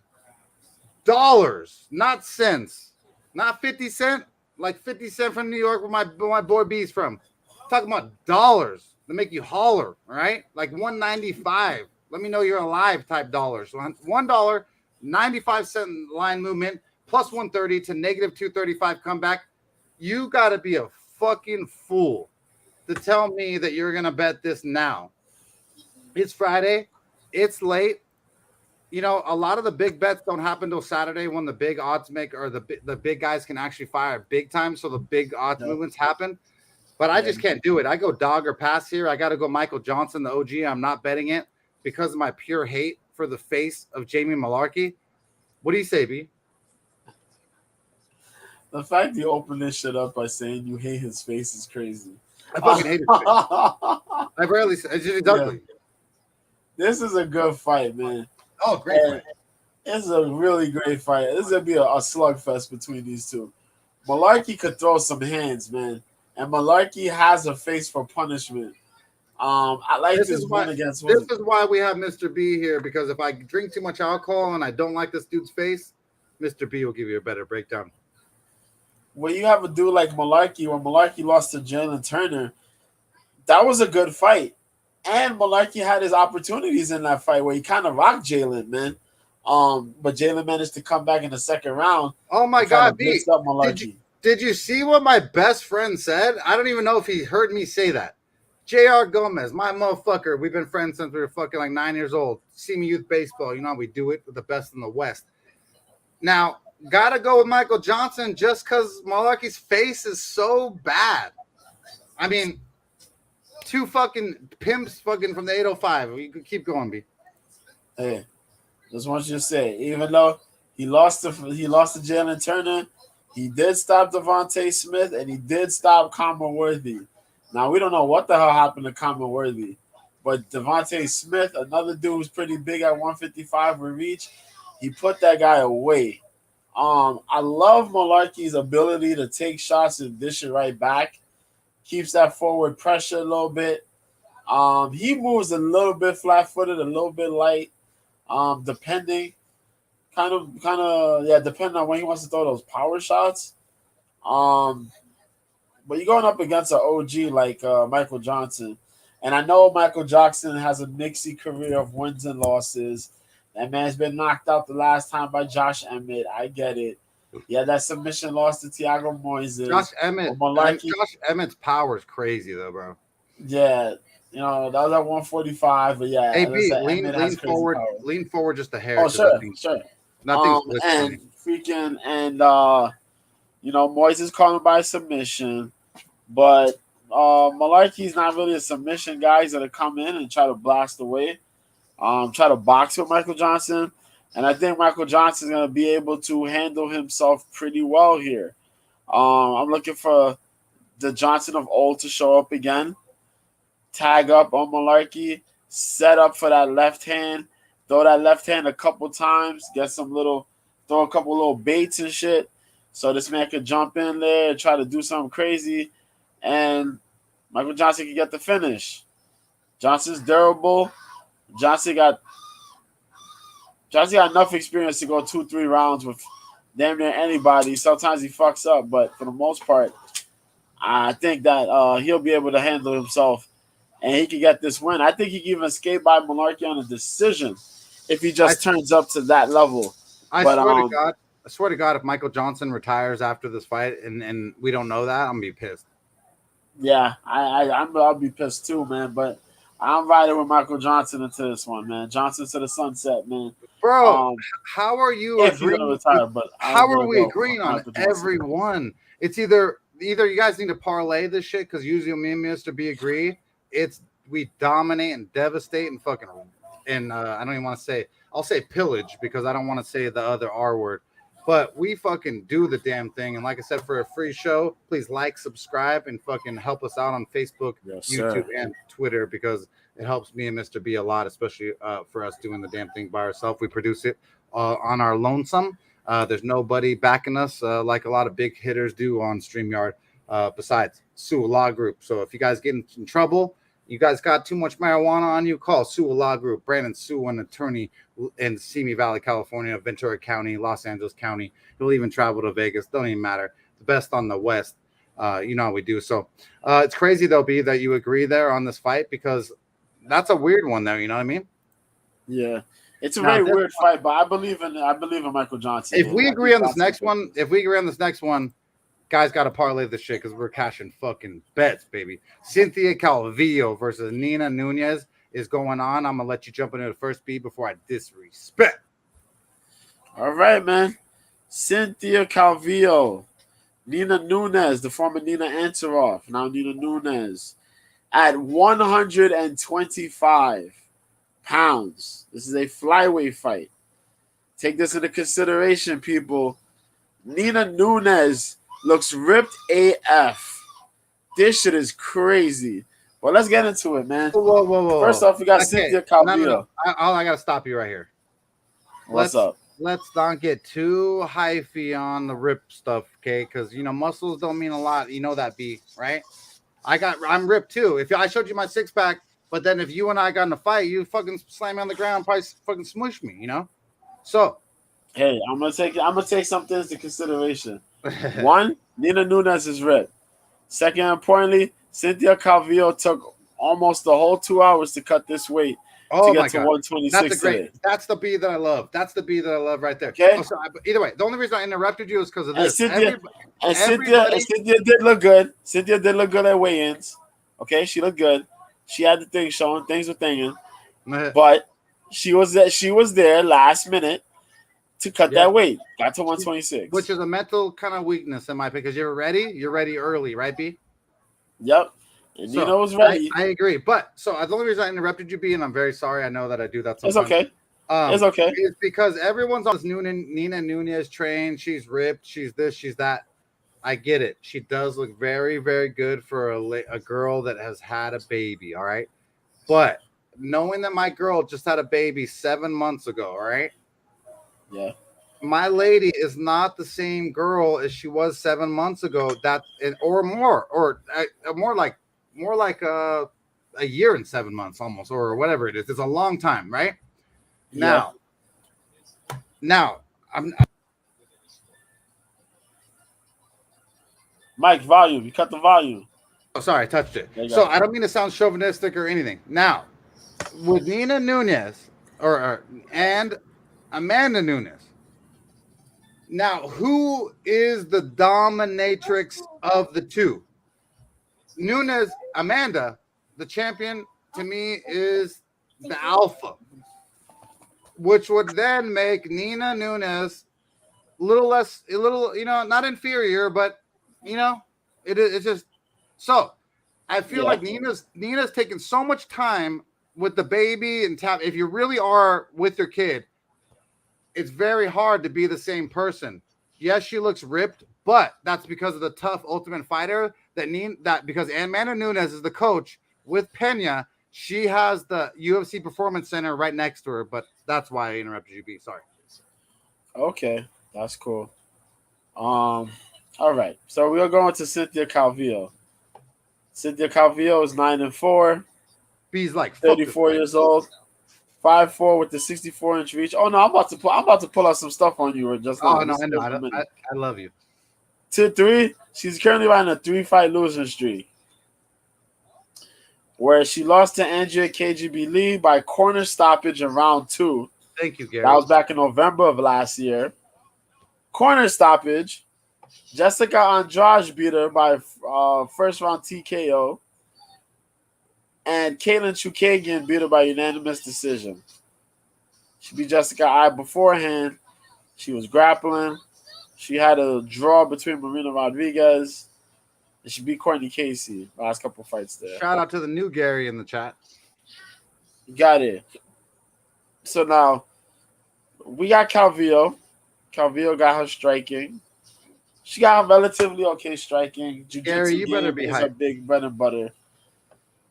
Dollars, not cents, not 50 cent, like 50 cent from New York, where my boy B's from. I'm talking about dollars that make you holler, all right? Like 195. Let me know you're alive type dollars. So $1, 95-cent line movement, plus 130 to negative 235 comeback. You got to be a fucking fool to tell me that you're going to bet this now. It's Friday. It's late. A lot of the big bets don't happen till Saturday, when the big odds maker or the big guys can actually fire big time. So the big odds movements happen. But I just can't do it. I go dog or pass here. I got to go Michael Johnson, the OG. I'm not betting it because of my pure hate for the face of Jamie Malarkey. What do you say, B? The fact you open this shit up by saying you hate his face is crazy. I fucking hate his face. I rarely say it's ugly. This is a good fight, man. Oh, great fight. It's a really great fight. This is going to be a slugfest between these two. Malarkey could throw some hands, man. And Malarkey has a face for punishment. I like this one against one. This is why we have Mr. B here, because if I drink too much alcohol and I don't like this dude's face, Mr. B will give you a better breakdown. When you have a dude like Malarkey, when Malarkey lost to Jalen Turner, that was a good fight. And Malarkey had his opportunities in that fight where he kind of rocked Jalen, man. But Jalen managed to come back in the second round. Oh my God, B! Did you see what my best friend said? I don't even know if he heard me say that. J.R. Gomez, my motherfucker. We've been friends since we were fucking like 9 years old. See me youth baseball. You know how we do it with the best in the West. Now, gotta go with Michael Johnson just because Malarkey's face is so bad. I mean, two fucking pimps fucking from the 805. You can keep going, B. Hey, just want you to say, even though he lost to Jalen Turner, he did stop Devontae Smith and he did stop Conor Worthy. Now, we don't know what the hell happened to Conor Worthy, but Devontae Smith, another dude who's pretty big at 155 with reach, he put that guy away. I love Malarkey's ability to take shots and dish it right back. Keeps that forward pressure a little bit. He moves a little bit flat-footed, a little bit light, depending on when he wants to throw those power shots. But you're going up against an OG like Michael Johnson. And I know Michael Johnson has a mixy career of wins and losses. That man's been knocked out the last time by Josh Emmett. I get it. Yeah, that submission loss to Thiago Moises. Josh Emmett's power is crazy, though, bro. Yeah. That was at 145. But yeah. Hey, B, lean forward just a hair. Oh, sure. Nothing's and freaking, Moises calling by submission. But Malarkey's not really a submission guy. He's going to come in and try to blast away, try to box with Michael Johnson. And I think Michael Johnson's going to be able to handle himself pretty well here. I'm looking for the Johnson of old to show up again. Tag up on Malarkey. Set up for that left hand. Throw that left hand a couple times. Throw a couple little baits and shit. So this man could jump in there and try to do something crazy. And Michael Johnson can get the finish. Johnson's durable. Johnson got enough experience to go 2-3 rounds with damn near anybody. Sometimes he fucks up, but for the most part, I think that he'll be able to handle himself and he can get this win. I think he can even escape by Malarkey on a decision if he just turns up to that level. I swear to God, if Michael Johnson retires after this fight and we don't know that, I'm gonna be pissed. Yeah, I'll be pissed too, man. But I'm riding with Michael Johnson into this one, man. Johnson to the sunset, man. Bro, how are you agreeing? Retire, but how are we agreeing on everyone? It's either you guys need to parlay this shit because usually me and Mr. B agree. We dominate and devastate and fucking and I don't even want to say. I'll say pillage because I don't want to say the other R word. But we fucking do the damn thing. And like I said, for a free show, please like, subscribe, and fucking help us out on Facebook, YouTube, and Twitter because it helps me and Mr. B a lot, especially for us doing the damn thing by ourselves. We produce it on our lonesome. There's nobody backing us like a lot of big hitters do on StreamYard besides Sue Law Group. So if you guys get in trouble, you guys got too much marijuana on you, call Sue Law Group. Brandon Sue, an attorney in Simi Valley, California, Ventura County, Los Angeles County. He'll even travel to Vegas. Don't even matter. The best on the West. You know how we do. So it's crazy, though, B, that you agree there on this fight because that's a weird one there. You know what I mean? Yeah. It's a very weird fight, but I believe in Michael Johnson. If we agree on this next one, guys got to parlay this shit because we're cashing fucking bets, baby. Cynthia Calvillo versus Nina Nunez is going on. I'm going to let you jump into the first beat before I disrespect. All right, man. Cynthia Calvillo. Nina Nunez, the former Nina Ansaroff, now Nina Nunez, at 125 pounds. This is a flyweight fight. Take this into consideration, people. Nina Nunez looks ripped AF. This shit is crazy. Well, let's get into it, man. Whoa. First off, we got Cynthia Calvillo. No. I got to stop you right here. What's up? Let's not get too hyphy on the rip stuff, okay? Because, muscles don't mean a lot. You know that, B, right? I'm ripped, too. If I showed you my six-pack, but then if you and I got in a fight, you fucking slam me on the ground, probably fucking smush me, So. Hey, I'm gonna take some things into consideration. One, Nina Nunez is ripped. Second, importantly, Cynthia Calvillo took almost the whole 2 hours to cut this weight to get to 126. That's the B that I love. That's the B that I love right there. Okay. Either way, the only reason I interrupted you is because of this. Cynthia did look good. Cynthia did look good at weigh-ins. Okay, she looked good. She had the thing showing. Things were thinging. But she was there last minute to cut that weight. Got to 126. Which is a mental kind of weakness in my opinion, because you're ready early, right, B? Yep. And Nina was ready. I agree. But the only reason I interrupted you, B, and I'm very sorry. I know that I do that sometimes. It's okay. It's okay. It's because everyone's on this Nina Nunez train. She's ripped. She's this. She's that. I get it. She does look very, very good for a girl that has had a baby, all right? But knowing that my girl just had a baby 7 months ago, all right? Yeah. My lady is not the same girl as she was 7 months ago, or more like a year and 7 months almost, or whatever it is. It's a long time, right? Yeah. Now I'm Mike, volume. You cut the volume. Oh, sorry, I touched it. So I don't mean to sound chauvinistic or anything. Now, with Nina Nunez and Amanda Nunes, now who is the dominatrix of the two? Nunes, Amanda, the champion to me is the alpha, which would then make Nina Nunes a little, not inferior, but it's just so. I feel like Nina's taking so much time with the baby and if you really are with your kid, it's very hard to be the same person. Yes, she looks ripped, but that's because of the tough Ultimate Fighter because Amanda Nunes is the coach with Pena. She has the UFC Performance Center right next to her, but that's why I interrupted you, B. Sorry. Okay, that's cool. All right. So we are going to Cynthia Calvillo. Cynthia Calvillo is 9-4, B's like 34 years old, 5'4" with the 64-inch reach. Oh no, I'm about to pull out some stuff on you just now. Oh no, I know. I love you. 2-3. She's currently riding a 3-fight losing streak, where she lost to Andrea KGB Lee by corner stoppage in round 2. Thank you, Gary. That was back in November of last year. Corner stoppage. Jessica Andrade beat her by first round TKO. And Caitlin Chukagian beat her by unanimous decision. She beat Jessica I beforehand. She was grappling. She had a draw between Marina Rodriguez. And she beat Courtney Casey last couple fights there. Shout out to the new Gary in the chat. Got it. So now we got Calvillo. Calvillo got her striking. She got relatively okay striking. Jiu-jitsu Gary, you better be hype. Her big bread and butter.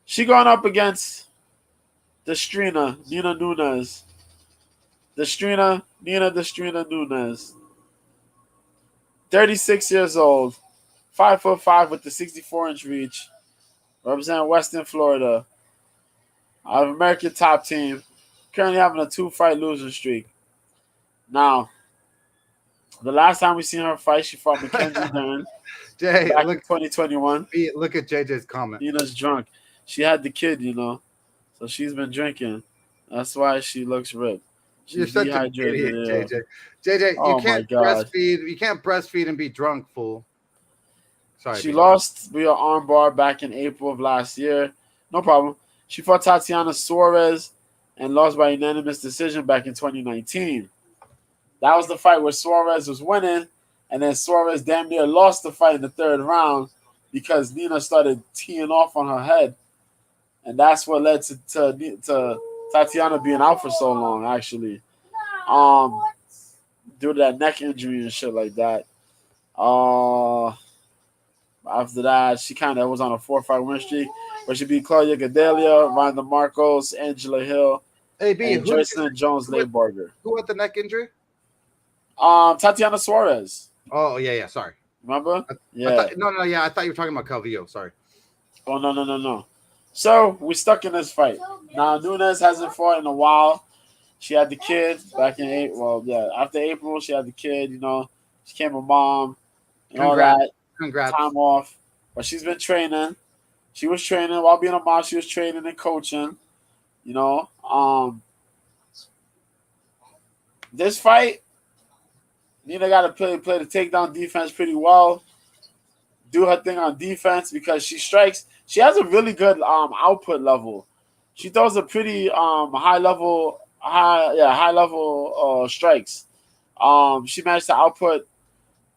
She going up against Nina Nunes. Nina Nunes. 36 years old. 5'5" with the 64-inch reach. Representing Western Florida. Out of American top team. Currently having a 2-fight losing streak. Now, the last time we seen her fight, she fought Mackenzie Dern. Jay, back in 2021. Look at JJ's comment. Nina's drunk. She had the kid, so she's been drinking. That's why she looks ripped. She's You're such an idiot, JJ. JJ, you can't breastfeed. You can't breastfeed and be drunk, fool. Sorry. She lost via armbar back in April of last year. No problem. She fought Tatiana Suarez and lost by unanimous decision back in 2019. That was the fight where Suarez was winning, and then Suarez damn near lost the fight in the third round because Nina started teeing off on her head. And that's what led to Tatiana being out for so long, actually. Due to that neck injury and shit like that. After that, she kind of was on a 4-fight win streak where she beat Claudia Gadelia, Ronda Marcos, Angela Hill, and Joycelyn Jones-Leibarger. Who had the neck injury? Tatiana Suarez. Oh, yeah, sorry. Remember? I thought you were talking about Calvillo. Sorry. Oh, no. So, we're stuck in this fight. Now, Nunes hasn't fought in a while. She had the kid back in April. Well, yeah, after April, she had the kid, She became a mom and all that. Congrats. Time off. But she's been training. She was training while being a mom. She was training and coaching. This fight, Nina got to play the takedown defense pretty well. Do her thing on defense because she strikes. She has a really good output level. She throws a pretty high level strikes. She managed to output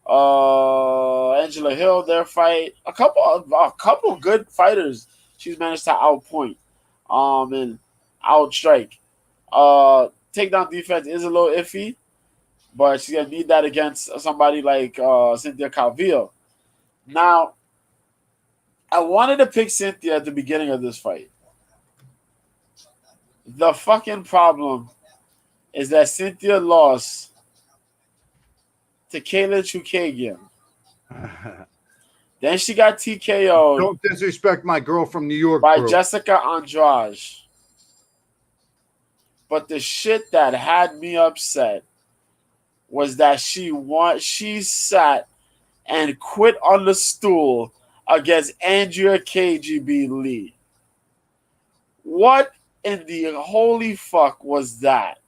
Angela Hill their fight. A couple good fighters she's managed to outpoint and outstrike. Takedown defense is a little iffy, but she's gonna need that against somebody like Cynthia Calvillo. Now, I wanted to pick Cynthia at the beginning of this fight. The fucking problem is that Cynthia lost to Caitlin Chukagian. Then she got TKO'd. Don't disrespect my girl from New York. By Jessica Andrade. But the shit that had me upset was that she sat and quit on the stool against Andrea KGB Lee. What in the holy fuck was that?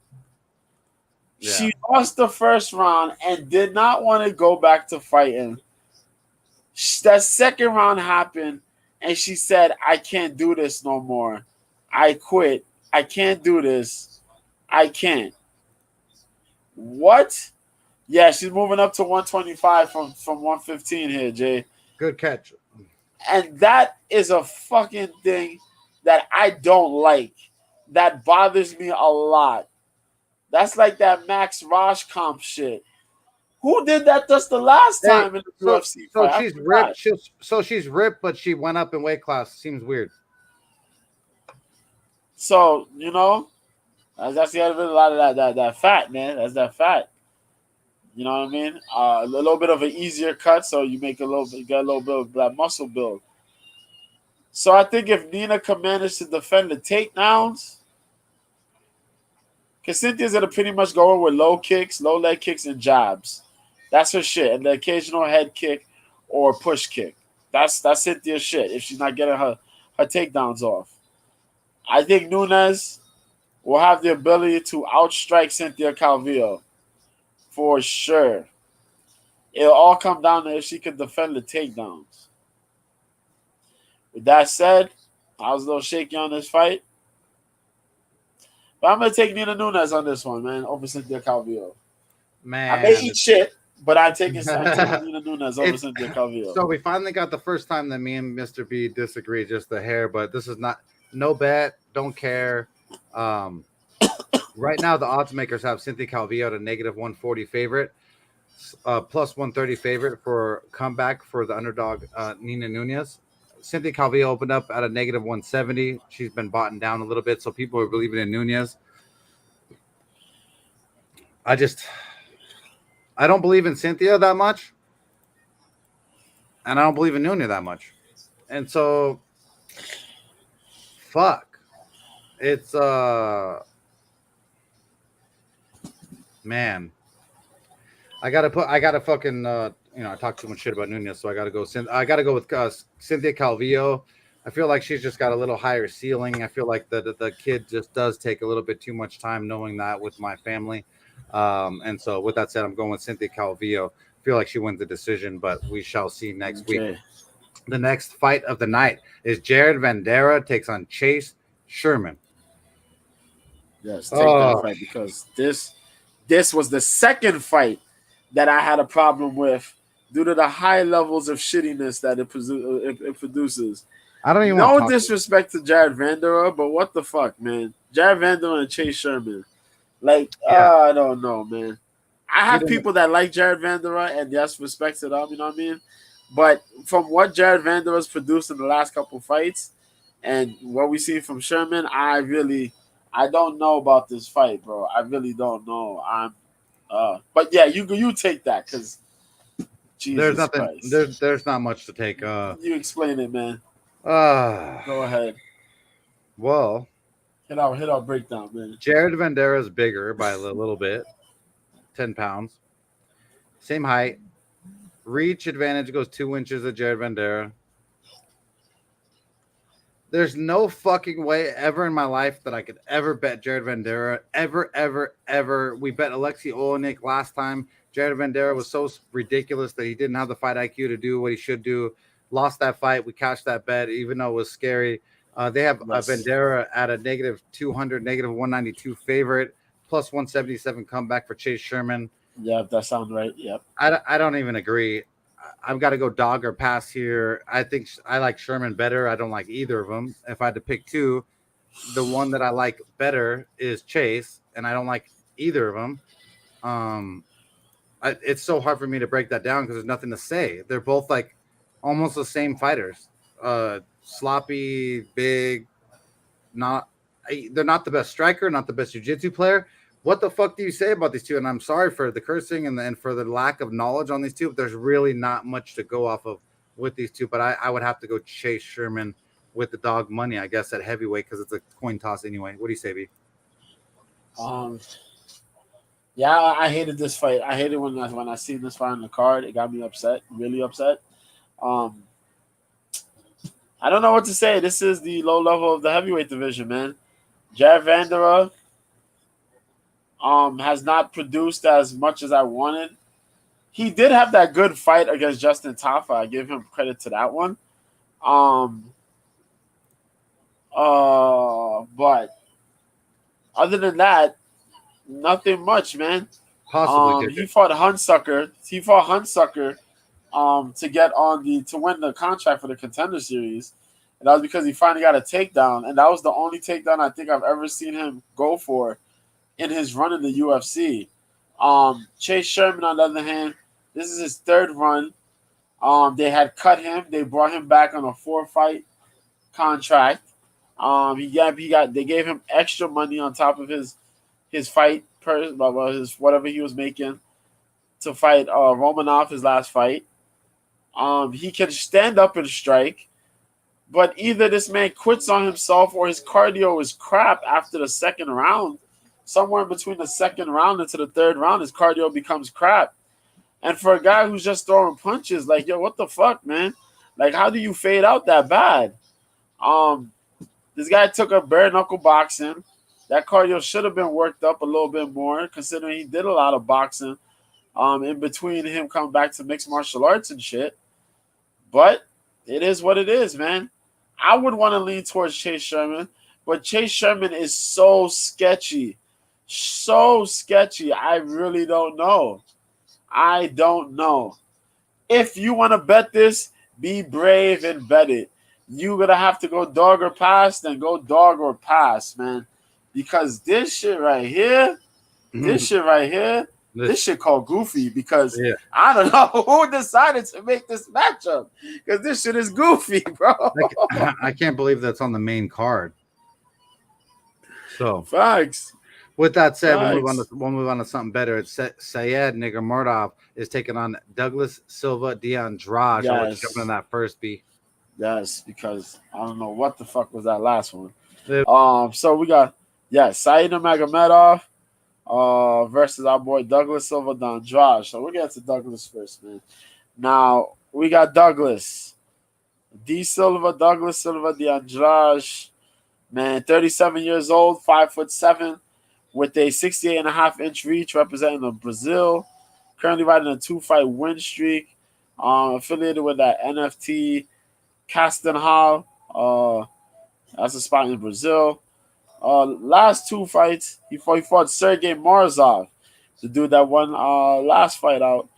Yeah. She lost the first round and did not want to go back to fighting. That second round happened, and she said, I can't do this no more. I quit. I can't do this. I can't. What? Yeah, she's moving up to 125 from 115 here, Jay. Good catch. And that is a fucking thing that I don't like. That bothers me a lot. That's like that Max Rosh comp shit. Who did that just the last Hey, time in the so UFC so fight? I she's forgot. ripped. She's ripped, but she went up in weight class. Seems weird. So that's the other bit. A lot of that fat, man. That's that fat. You know what I mean? A little bit of an easier cut, so you make get a little bit of that muscle build. So I think if Nina can manage to defend the takedowns, because Cynthia's gonna pretty much go in with low leg kicks and jabs. That's her shit, and the occasional head kick or push kick. That's Cynthia's shit. If she's not getting her takedowns off, I think Nunes will have the ability to outstrike Cynthia Calvillo for sure. It'll all come down to if she can defend the takedowns. With that said, I was a little shaky on this fight. But I'm going to take Nina Nunes on this one, man, over Cynthia Calvillo. Man, I may eat shit, but I'm taking Nina Nunes over Cynthia Calvillo. So we finally got the first time that me and Mr. B disagree, just the hair, but this is no bet, don't care. Right now, the odds makers have Cynthia Calvillo at a -140 favorite, plus 130 favorite for comeback for the underdog Nina Nunes. Cynthia Calvillo opened up at a -170. She's been bought down a little bit, so people are believing in Nunes. I don't believe in Cynthia that much, and I don't believe in Nunes that much, and so fuck. It's man. I gotta fucking I talk too much shit about Nunes, so I gotta go with Cynthia Calvillo. I feel like she's just got a little higher ceiling. I feel like the kid just does take a little bit too much time knowing that with my family. And so with that said, I'm going with Cynthia Calvillo. I feel like she wins the decision, but we shall see next week. The next fight of the night is Jared Vanderaa takes on Chase Sherman. Yes, take that fight, because this was the second fight that I had a problem with due to the high levels of shittiness that it produces. I don't even no disrespect to Jared Vanderaa, but what the fuck, man? Jared Vanderaa and Chase Sherman. I don't know, man. I have people that like Jared Vanderaa, and yes, respect to them, you know what I mean? But from what Jared Vanderaa's produced in the last couple fights and what we see from Sherman, I don't know about this fight, bro. I really don't know. But yeah, you take that, because there's nothing. There's not much to take. You explain it, man. Go ahead. Well, hit our breakdown, man. Jared Vanderaa is bigger by a little bit, 10 pounds. Same height. Reach advantage goes 2 inches of Jared Vanderaa. There's no fucking way ever in my life that I could ever bet Jared Vanderaa. Ever. We bet Alexei Olenek last time. Jared Vanderaa was so ridiculous that he didn't have the fight IQ to do what he should do. Lost that fight. We cashed that bet, even though it was scary. They have Vanderaa at a -200, -192 favorite, plus 177 comeback for Chase Sherman. Yeah, that sounds right. Yep. I don't even agree. I've got to go dog or pass here. I think I like Sherman better. I don't like either of them. If I had to pick two, the one that I like better is Chase, and I don't like either of them. It's so hard for me to break that down because there's nothing to say. They're both like almost the same fighters. Sloppy, big, they're not the best striker, not the best jiu-jitsu player. What the fuck do you say about these two? And I'm sorry for the cursing and for the lack of knowledge on these two, but there's really not much to go off of with these two. But I would have to go Chase Sherman with the dog money, I guess, at heavyweight, because it's a coin toss anyway. What do you say, B? Yeah, I hated this fight. I hated when I seen this fight on the card. It got me upset, really upset. I don't know what to say. This is the low level of the heavyweight division, man. Jared Vanderaa has not produced as much as I wanted. He did have that good fight against Justin Tafa. I give him credit to that one. But other than that, nothing much, man. Possibly. He fought Hunsucker. To win the contract for the Contender Series. And that was because he finally got a takedown. And that was the only takedown I think I've ever seen him go for in his run in the UFC. Chase Sherman, on the other hand, this is his third run. They had cut him. They brought him back on a 4-fight contract. They gave him extra money on top of his fight his whatever he was making to fight Romanov his last fight. He can stand up and strike, but either this man quits on himself or his cardio is crap after the second round. Somewhere between the second round into the third round, his cardio becomes crap. And for a guy who's just throwing punches, like, yo, what the fuck, man? Like, how do you fade out that bad? This guy took up bare knuckle boxing. That cardio should have been worked up a little bit more, considering he did a lot of boxing in between him coming back to mixed martial arts and shit. But it is what it is, man. I would want to lean towards Chase Sherman, but Chase Sherman is so sketchy. So sketchy. I really don't know. I don't know. If you want to bet this, be brave and bet it. You're going to have to go dog or pass, then go dog or pass, man. Because this shit right here, this shit called goofy because I don't know who decided to make this matchup because this shit is goofy, bro. I can't believe that's on the main card. So facts. With that said, we'll move on to something better. It's Sayed Nigurmardov is taking on Douglas Silva de Andrade. Yes. Jumping in that first B. Yes, because I don't know what the fuck was that last one. So we got Said Nigurmardov versus our boy Douglas Silva de Andrade. So we'll get to Douglas first, man. Now we got Douglas Silva de Andrade, man, 37 years old, 5'7", with a 68.5-inch reach, representing Brazil. Currently riding a 2-fight win streak. Affiliated with that NFT Castanhal. That's a spot in Brazil. Last 2 fights, he fought Sergey Morozov, the dude that won last fight out.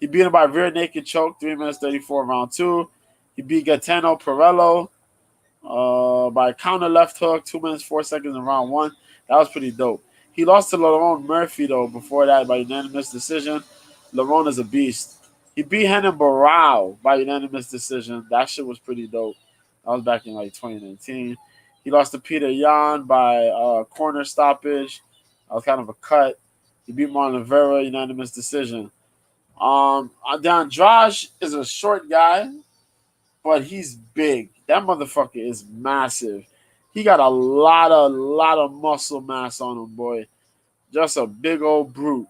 He beat him by rear naked choke, 3 minutes 34 round 2. He beat Gaetano Perello by counter left hook, 2 minutes 4 seconds in round 1. That was pretty dope. He lost to Lerone Murphy, though, before that by unanimous decision. Lerone is a beast. He beat Henan Barao by unanimous decision. That shit was pretty dope. That was back in, 2019. He lost to Peter Yan by corner stoppage. That was kind of a cut. He beat Marlon Vera, unanimous decision. Andrade is a short guy, but he's big. That motherfucker is massive. He got a lot of muscle mass on him, boy. Just a big old brute.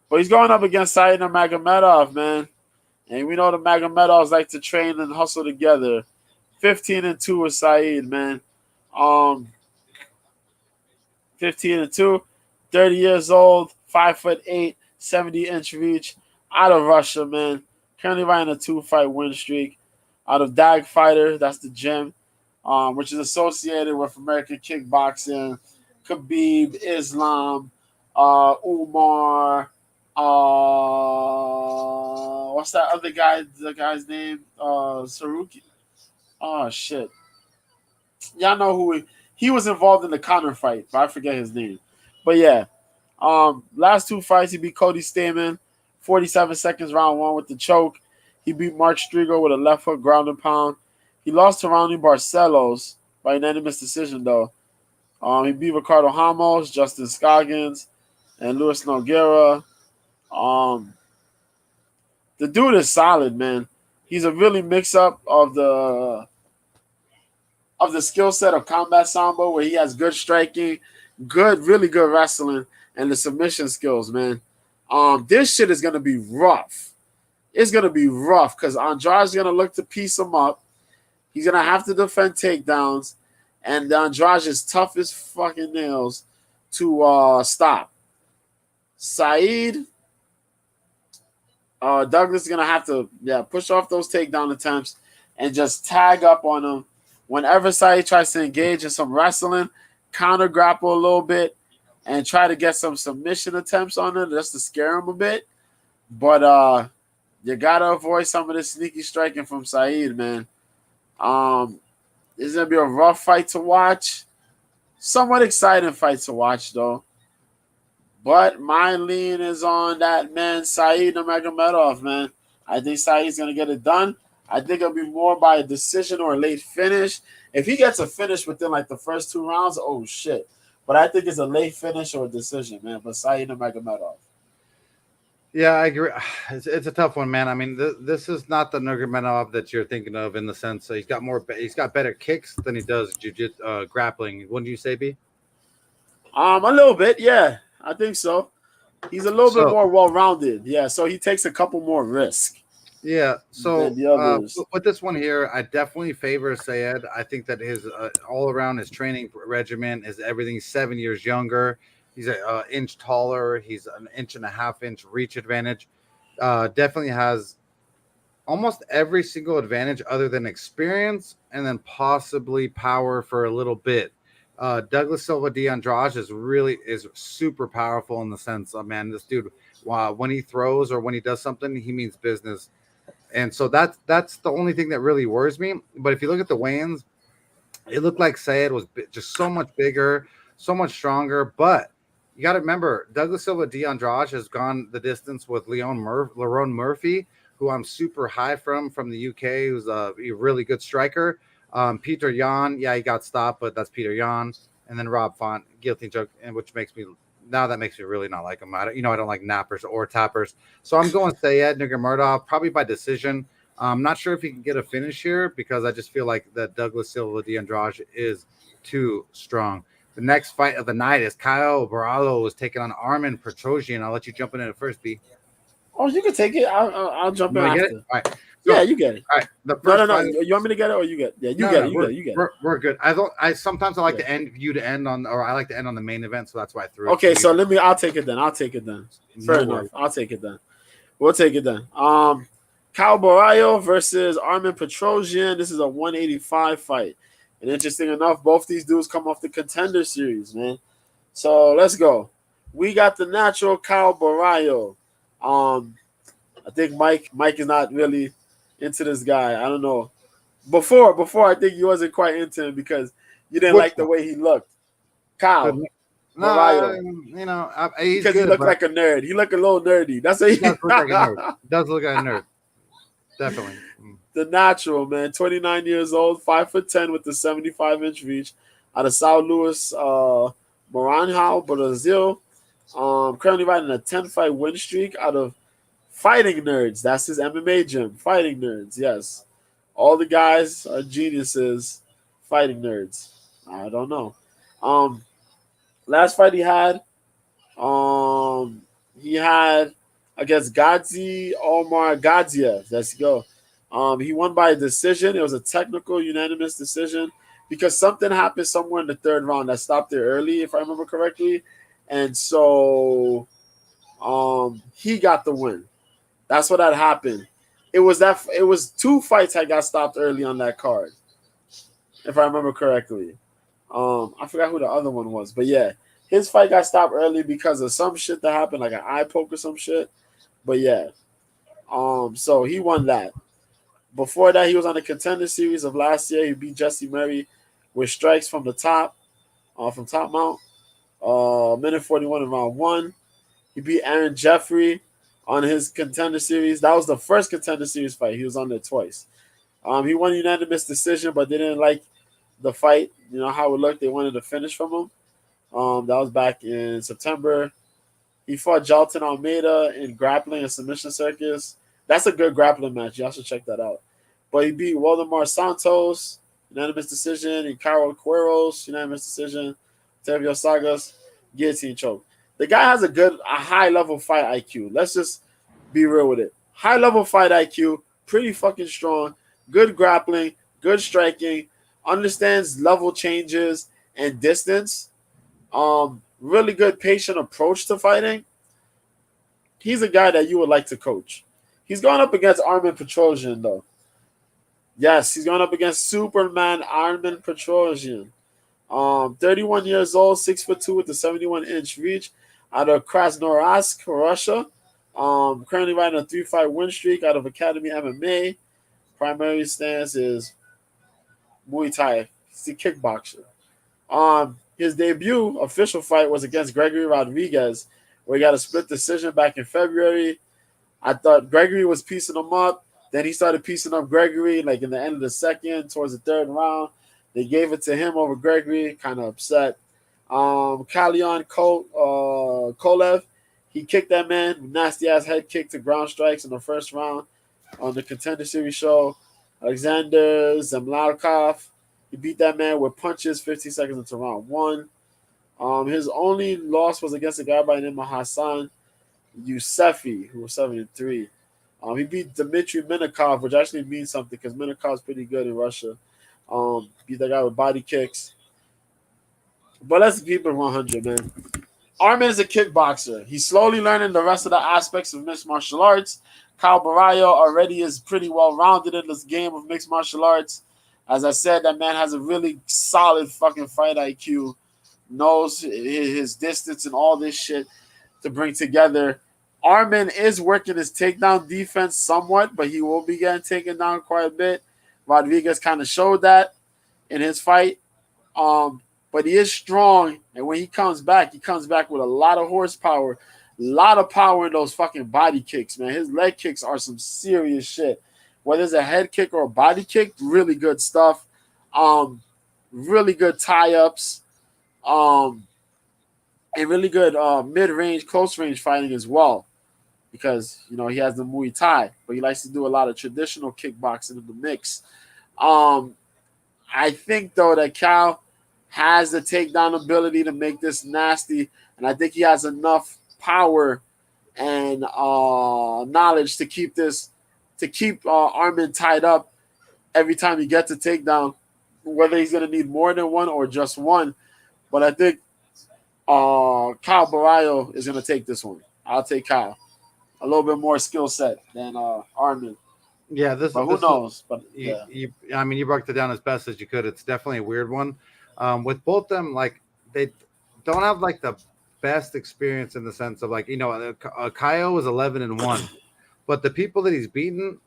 But he's going up against Said Nigurmardov, man. And we know the Magomedovs like to train and hustle together. 15-2 with Said, man. 15-2, 30 years old, 5'8", 70-inch reach, out of Russia, man. Currently riding a 2-fight win streak. Out of Dag Fighter, that's the gym, which is associated with American kickboxing, Khabib, Islam, Umar, what's that other guy? The guy's name? Saruki. Oh shit. Y'all know who he was involved in the Conor fight, but I forget his name. But yeah. Last 2 fights, he beat Cody Stamen, 47 seconds round 1 with the choke. He beat Mark Strigo with a left hook ground and pound. He lost to Ronnie Barcelos by unanimous decision, though. He beat Ricardo Ramos, Justin Scoggins, and Luis Nogueira. The dude is solid, man. He's a really mix-up of the skill set of combat sambo, where he has good striking, really good wrestling, and the submission skills, man. This shit is gonna be rough. It's gonna be rough because Andrade's gonna look to piece him up. He's gonna have to defend takedowns, and Andrade is tough as fucking nails to stop. Said, Douglas is gonna have to push off those takedown attempts and just tag up on him. Whenever Said tries to engage in some wrestling, counter grapple a little bit, and try to get some submission attempts on him just to scare him a bit. But you gotta avoid some of this sneaky striking from Said, man. It's gonna be a rough fight to watch. somewhat exciting fight to watch, though. But my lean is on that man, Saeed Nurmagomedov, man. I think Saeed's going to get it done. I think it'll be more by a decision or a late finish. If he gets a finish within like the first 2 rounds, oh shit. But I think it's a late finish or a decision, man. But Saeed Nurmagomedov. Yeah, I agree. It's a tough one, man. I mean, this is not the Nurmagomedov that you're thinking of in the sense that he's got better kicks than he does jiu-jitsu grappling. Wouldn't you say, B? A little bit, yeah. I think so. He's a little bit more well-rounded. Yeah, so he takes a couple more risks. Yeah, so than the others. with this one here, I definitely favor Sayed. I think that his all-around his training regimen is everything 7 years younger. He's an inch taller. He's an inch and a half inch reach advantage. Definitely has almost every single advantage other than experience and then possibly power for a little bit. Douglas Silva de Andrade is super powerful in the sense of, man, this dude, when he throws or when he does something, he means business. And so that's the only thing that really worries me. But if you look at the weigh-ins, it looked like Sayed was just so much bigger, so much stronger. But you got to remember, Douglas Silva de Andrade has gone the distance with Lerone Murphy, who I'm super high from the UK, who's a really good striker. Peter Yan, yeah, he got stopped, but that's Peter Yan. And then Rob Font, guillotine choke, and which makes me really not like him. I don't like nappers or tappers. So I'm going Sayed Nurmagomedov, probably by decision. I'm not sure if he can get a finish here because I just feel like that Douglas Silva de Andrade is too strong. The next fight of the night is Kyle Barallo is taking on Armin Petrosian. I'll let you jump in it first, B. Oh, you can take it. I'll jump in after. Get it? All right. Yeah, you get it. All right. The first no. You want me to get it or you get it? Yeah, you get it. We're good. Sometimes I like to end or I like to end on the main event, so that's why I threw it. Okay, so I'll take it then. Fair enough. I'll take it then. We'll take it then. Kyle Barallo versus Armin Petrosian. This is a 185 fight. And interesting enough, both these dudes come off the Contender Series, man. So let's go. We got the natural Kyle Barallo. I think Mike is not really into this guy. I don't know. Before I think he wasn't quite into him because you didn't like the way he looked. Kyle. No, he's because good, he looked like a nerd. He looked a little nerdy. That's what he does look like a nerd. Does look like a nerd. Definitely. The natural, man. 29 years old, 5'10" with the 75-inch reach out of Sao Luis, Maranhão, Brazil. Currently riding a 10-fight win streak out of Fighting Nerds. That's his MMA gym. Fighting Nerds, yes. All the guys are geniuses. Fighting Nerds. I don't know. Last fight he had against Gadzi Omar Gadziev. Let's go. He won by a decision. It was a technical unanimous decision because something happened somewhere in the third round that stopped it early, if I remember correctly. And so he got the win. That's what had happened. It was 2 fights that got stopped early on that card, if I remember correctly. I forgot who the other one was, but yeah, his fight got stopped early because of some shit that happened, like an eye poke or some shit. But yeah, so he won that. Before that, he was on the Contender Series of last year. He beat Jesse Murray with strikes from the top, from top mount. Minute 41 in round 1. He beat Aaron Jeffrey on his Contender Series. That was the first Contender Series fight. He was on there twice. He won unanimous decision, but they didn't like the fight. You know how it looked. They wanted to finish from him. That was back in September. He fought Jalton Almeida in grappling and submission circus. That's a good grappling match. Y'all should check that out. But he beat Waldemar Santos, unanimous decision, and Carol Quiros, unanimous decision. Tevio Sagas, guillotine choke. The guy has a high-level fight IQ. Let's just be real with it. High-level fight IQ, pretty fucking strong, good grappling, good striking, understands level changes and distance. Really good patient approach to fighting. He's a guy that you would like to coach. He's going up against Armin Petrosian, though. Yes, he's going up against Superman Armin Petrosian. 31 years old, 6'2" with a 71-inch reach out of Krasnoyarsk, Russia. Currently riding a 3-fight win streak out of Academy MMA. Primary stance is Muay Thai. He's a kickboxer. his debut official fight was against Gregory Rodriguez, where he got a split decision back in February. I thought Gregory was piecing him up. Then he started piecing up Gregory, like in the end of the second, towards the third round. They gave it to him over Gregory, kind of upset. Kalion Kolev, he kicked that man, nasty ass head kick to ground strikes in the first round on the Contender Series show. Alexander Zemlarkov, he beat that man with punches 15 seconds into round one. His only loss was against a guy by the name of Hassan Yousefi, who was 7-3. He beat Dmitry Minakov, which actually means something because Minakov's pretty good in Russia. Beat that guy with body kicks. But let's keep it 100, man. Armin is a kickboxer. He's slowly learning the rest of the aspects of mixed martial arts. Kyle Barrio already is pretty well-rounded in this game of mixed martial arts. As I said, that man has a really solid fucking fight IQ. Knows his distance and all this shit to bring together. Armin is working his takedown defense somewhat, but he will be getting taken down quite a bit. Rodriguez kind of showed that in his fight. But he is strong, and when he comes back with a lot of horsepower, a lot of power in those fucking body kicks, man. His leg kicks are some serious shit. Whether it's a head kick or a body kick, really good stuff. Really good tie-ups. And really good mid-range, close-range fighting as well. Because, you know, he has the Muay Thai, but he likes to do a lot of traditional kickboxing in the mix. I think, though, that Cal has the takedown ability to make this nasty, and I think he has enough power and knowledge to keep Armin tied up every time he gets a takedown, whether he's going to need more than one or just one. But I think Kyle Barrio is going to take this one. I'll take Kyle. A little bit more skill set than Armin. Yeah, but who knows? But yeah, I mean, you broke it down as best as you could. It's definitely a weird one. With both them, like they don't have like the best experience in the sense of like, you know, Kyle was 11-1, but the people that he's beaten,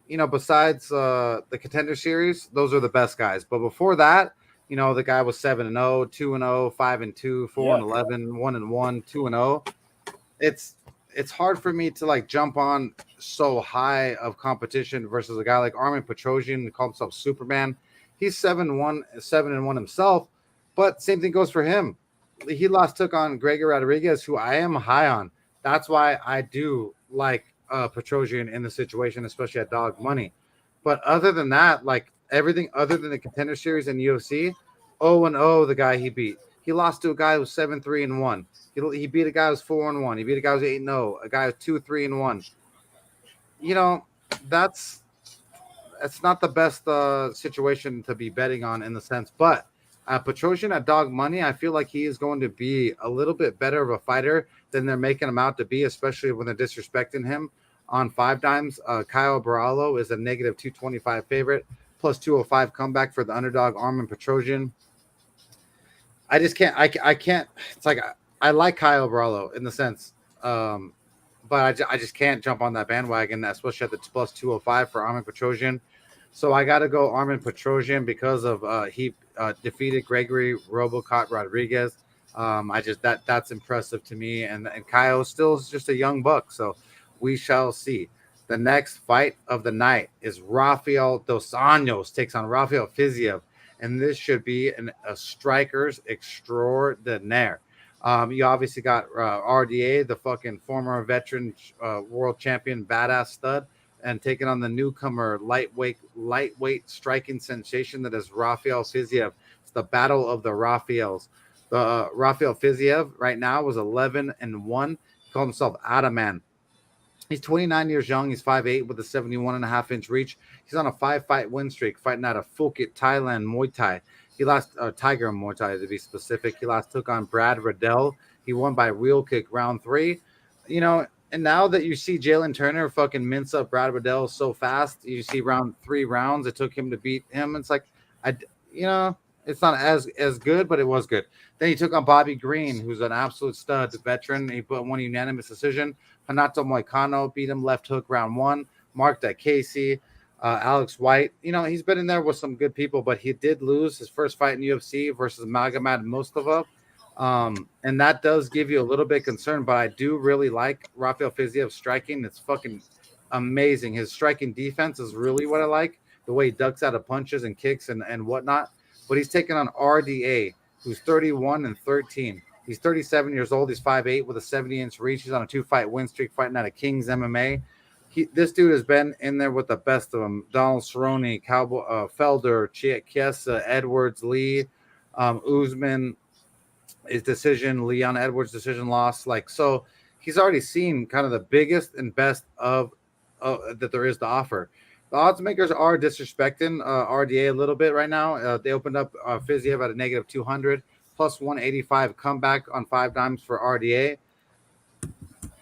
you know, besides the Contender Series, those are the best guys. But before that, you know, the guy was 7-0, 2-0, 5-2, 4-11, 1-1, 2-0. It's hard for me to like jump on so high of competition versus a guy like Armin Petrosian, who called himself Superman. He's 7-1 himself, but same thing goes for him. He took on Gregory Rodriguez, who I am high on. That's why I do like Petrosian in the situation, especially at dog money. But other than that, like everything other than the Contender Series and UFC, 0-0 the guy he beat. He lost to a guy who was 7-3-1. He beat a guy who was 4-1. He beat a guy who was 8-0. A guy who was 2-3-1. You know, that's not the best situation to be betting on in the sense. But Petrosian at dog money, I feel like he is going to be a little bit better of a fighter than they're making him out to be, especially when they're disrespecting him on 5 dimes. Kyle Barallo is a negative 225 favorite, plus 205 comeback for the underdog Armin Petrosian. I just can't. I can't. It's like I like Kyle Barallo in the sense, but I just can't jump on that bandwagon, especially at the plus 205 for Armin Petrosian. So I got to go Armin Petrosian because of he defeated Gregory Robocop Rodriguez. That's impressive to me, and Kyle still is just a young buck. So we shall see. The next fight of the night is Rafael Dos Anjos takes on Rafael Fiziev. And this should be a strikers extraordinaire. You obviously got RDA, the fucking former veteran world champion, badass stud, and taking on the newcomer lightweight striking sensation that is Rafael Fiziev. It's the battle of the Rafaels. The Rafael Fiziev right now was 11-1. He called himself Ataman. He's 29 years young. He's 5'8" with a 71.5-inch reach. He's on a 5-fight win streak, fighting out of Phuket, Thailand, Muay Thai. He lost Tiger Muay Thai, to be specific. He last took on Brad Riddell. He won by wheel kick round 3. You know, and now that you see Jalen Turner fucking mince up Brad Riddell so fast, you see round 3 rounds it took him to beat him. It's like, it's not as good, but it was good. Then he took on Bobby Green, who's an absolute stud veteran. He won a unanimous decision. Hanato Moicano beat him left hook round 1. Mark Casey. Alex White, he's been in there with some good people, but he did lose his first fight in UFC versus Magomed Mustafa. And that does give you a little bit concerned, but I do really like Rafael Fiziev's striking. It's fucking amazing. His striking defense is really what I like, the way he ducks out of punches and kicks and whatnot. But he's taking on RDA, who's 31-13. He's 37 years old. He's 5'8" with a 70-inch reach. He's on a 2-fight win streak fighting out of King's MMA. This dude has been in there with the best of them. Donald Cerrone, Cowboy, Felder, Chiesa, Edwards, Lee, Usman, his decision, Leon Edwards' decision loss. So he's already seen kind of the biggest and best of that there is to offer. The odds makers are disrespecting RDA a little bit right now. They opened up Fiziev at a negative 200, plus 185 comeback on 5 dimes for RDA.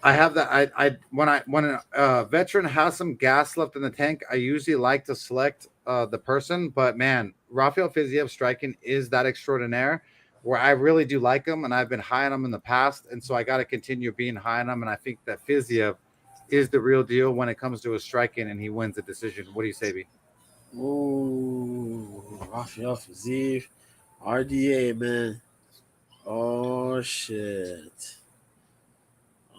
I have that. When a veteran has some gas left in the tank, I usually like to select the person. But man, Rafael Fiziev striking is that extraordinaire, where I really do like him, and I've been high on him in the past, and so I got to continue being high on him. And I think that Fiziev is the real deal when it comes to his striking, and he wins the decision. What do you say, B? Ooh, Rafael Fiziev, RDA, man. Oh shit.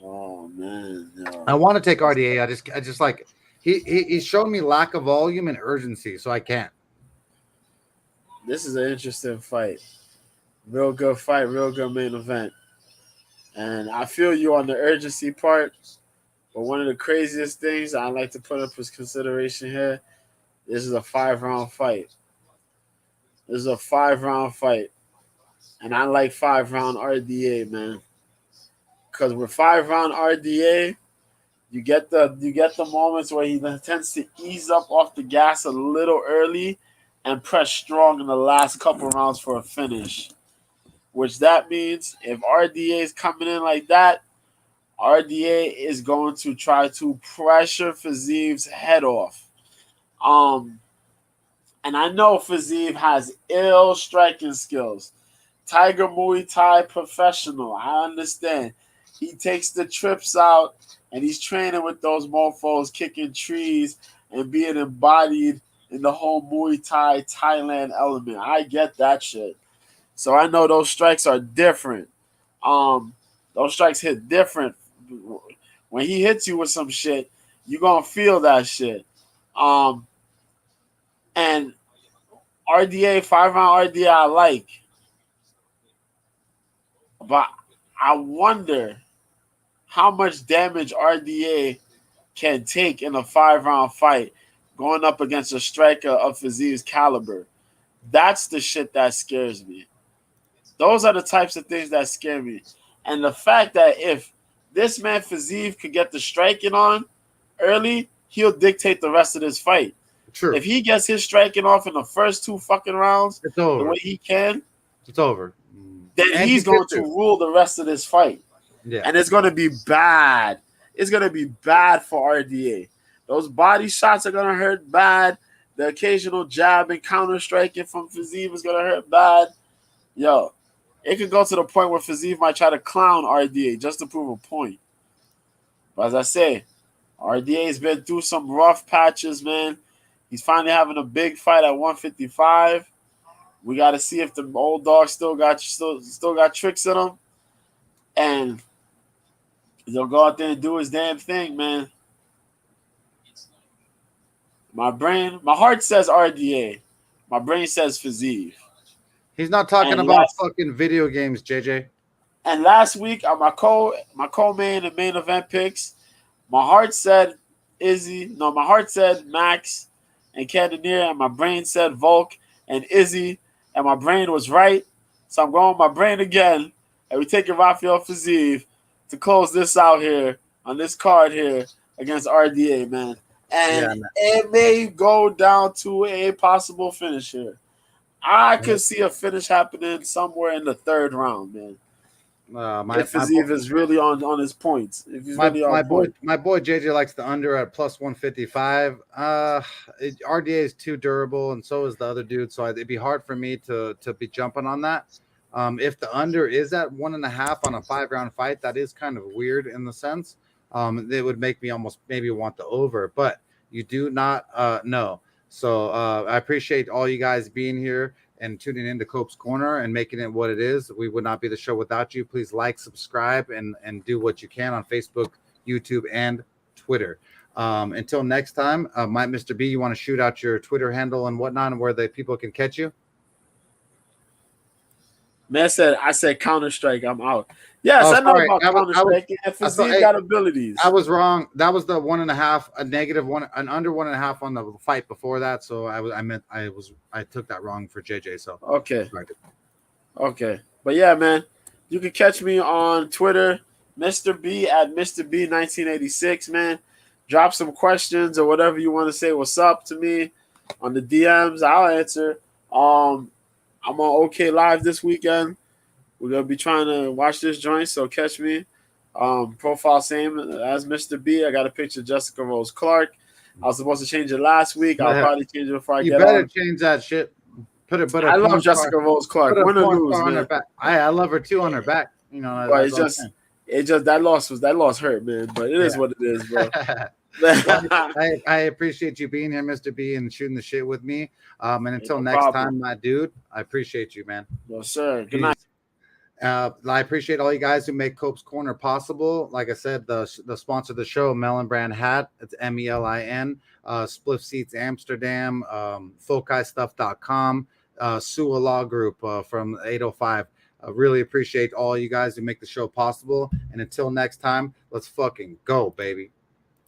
Oh man, no. I want to take RDA. I just like he's shown me lack of volume and urgency, so I can't. This is an interesting fight. Real good fight, real good main event. And I feel you on the urgency part, but one of the craziest things I like to put up as consideration here, this is a 5-round fight. This is a 5-round fight. And I like 5-round RDA, man. Because with 5-round RDA, you get the moments where he tends to ease up off the gas a little early and press strong in the last couple rounds for a finish. Which that means if RDA is coming in like that, RDA is going to try to pressure Fiziev's head off. And I know Fiziev has ill striking skills. Tiger Muay Thai professional. I understand. He takes the trips out and he's training with those mofos, kicking trees and being embodied in the whole Muay Thai Thailand element. I get that shit. So I know those strikes are different. Those strikes hit different. When he hits you with some shit, you're going to feel that shit. And RDA, 5-round RDA, I like. But I wonder how much damage RDA can take in a 5-round fight going up against a striker of Fiziev's caliber. That's the shit that scares me. Those are the types of things that scare me. And the fact that if this man Fiziev could get the striking on early, he'll dictate the rest of this fight. True. If he gets his striking off in the first 2 fucking rounds, it's over. The way he can, it's over. Then and he's going to rule the rest of this fight. Yeah. And it's going to be bad. It's going to be bad for RDA. Those body shots are going to hurt bad. The occasional jab and counter striking from Fiziev is going to hurt bad. Yo, it could go to the point where Fiziev might try to clown RDA just to prove a point. But as I say, RDA has been through some rough patches, man. He's finally having a big fight at 155. We got to see if the old dog still got tricks in him. And he'll go out there and do his damn thing, man. My heart says RDA. My brain says Fiziev. He's not talking about fucking video games, JJ. And last week on my co-main and main event picks, my heart said my heart said Max and Cannonier, and my brain said Volk and Izzy, and my brain was right. So I'm going with my brain again, and we're taking Rafael Fiziev to close this out here on this card here against RDA, man. And it may go down to a possible finish here. I could see a finish happening somewhere in the 3rd round, man. If Fiziev is really on his points. If he's my boy JJ likes the under at plus 155. RDA is too durable, and so is the other dude. So it'd be hard for me to be jumping on that. If the under is at 1.5 on a 5-round fight, that is kind of weird in the sense. It would make me almost maybe want the over. But you do not know. So I appreciate all you guys being here and tuning into Cope's Corner and making it what it is. We would not be the show without you. Please like, subscribe, and do what you can on Facebook, YouTube, and Twitter. Until next time, Mr. B, you want to shoot out your Twitter handle and whatnot and where the people can catch you? Man I said Counter-Strike. I'm out. Yes, I know about Counter-Strike. FZ got abilities. I was wrong. That was the 1.5, a negative one, an under 1.5 on the fight before that. So I took that wrong for JJ. So okay. But yeah, man, you can catch me on Twitter, Mr. B at Mr. B 1986. Man, drop some questions or whatever you want to say. What's up to me on the DMs? I'll answer. I'm on OK Live this weekend. We're gonna be trying to watch this joint, so catch me. Profile same as Mr. B. I got a picture of Jessica Rose Clark. I was supposed to change it last week. I'll probably change it before I get on. You better change that shit. I love Jessica Rose Clark. Win or lose, man. I love her too on her back. You know, but it's just that loss hurt, man. But it is what it is, bro. I appreciate you being here, Mr. B, and shooting the shit with me. And until next time, my dude, I appreciate you, man. Yes, sir. Good night. I appreciate all you guys who make Cope's Corner possible. Like I said, the sponsor of the show, Melon Brand Hat. It's MELIN. Spliff Seats Amsterdam, FokiStuff.com, Sua Law Group from 805. I really appreciate all you guys who make the show possible. And until next time, let's fucking go, baby.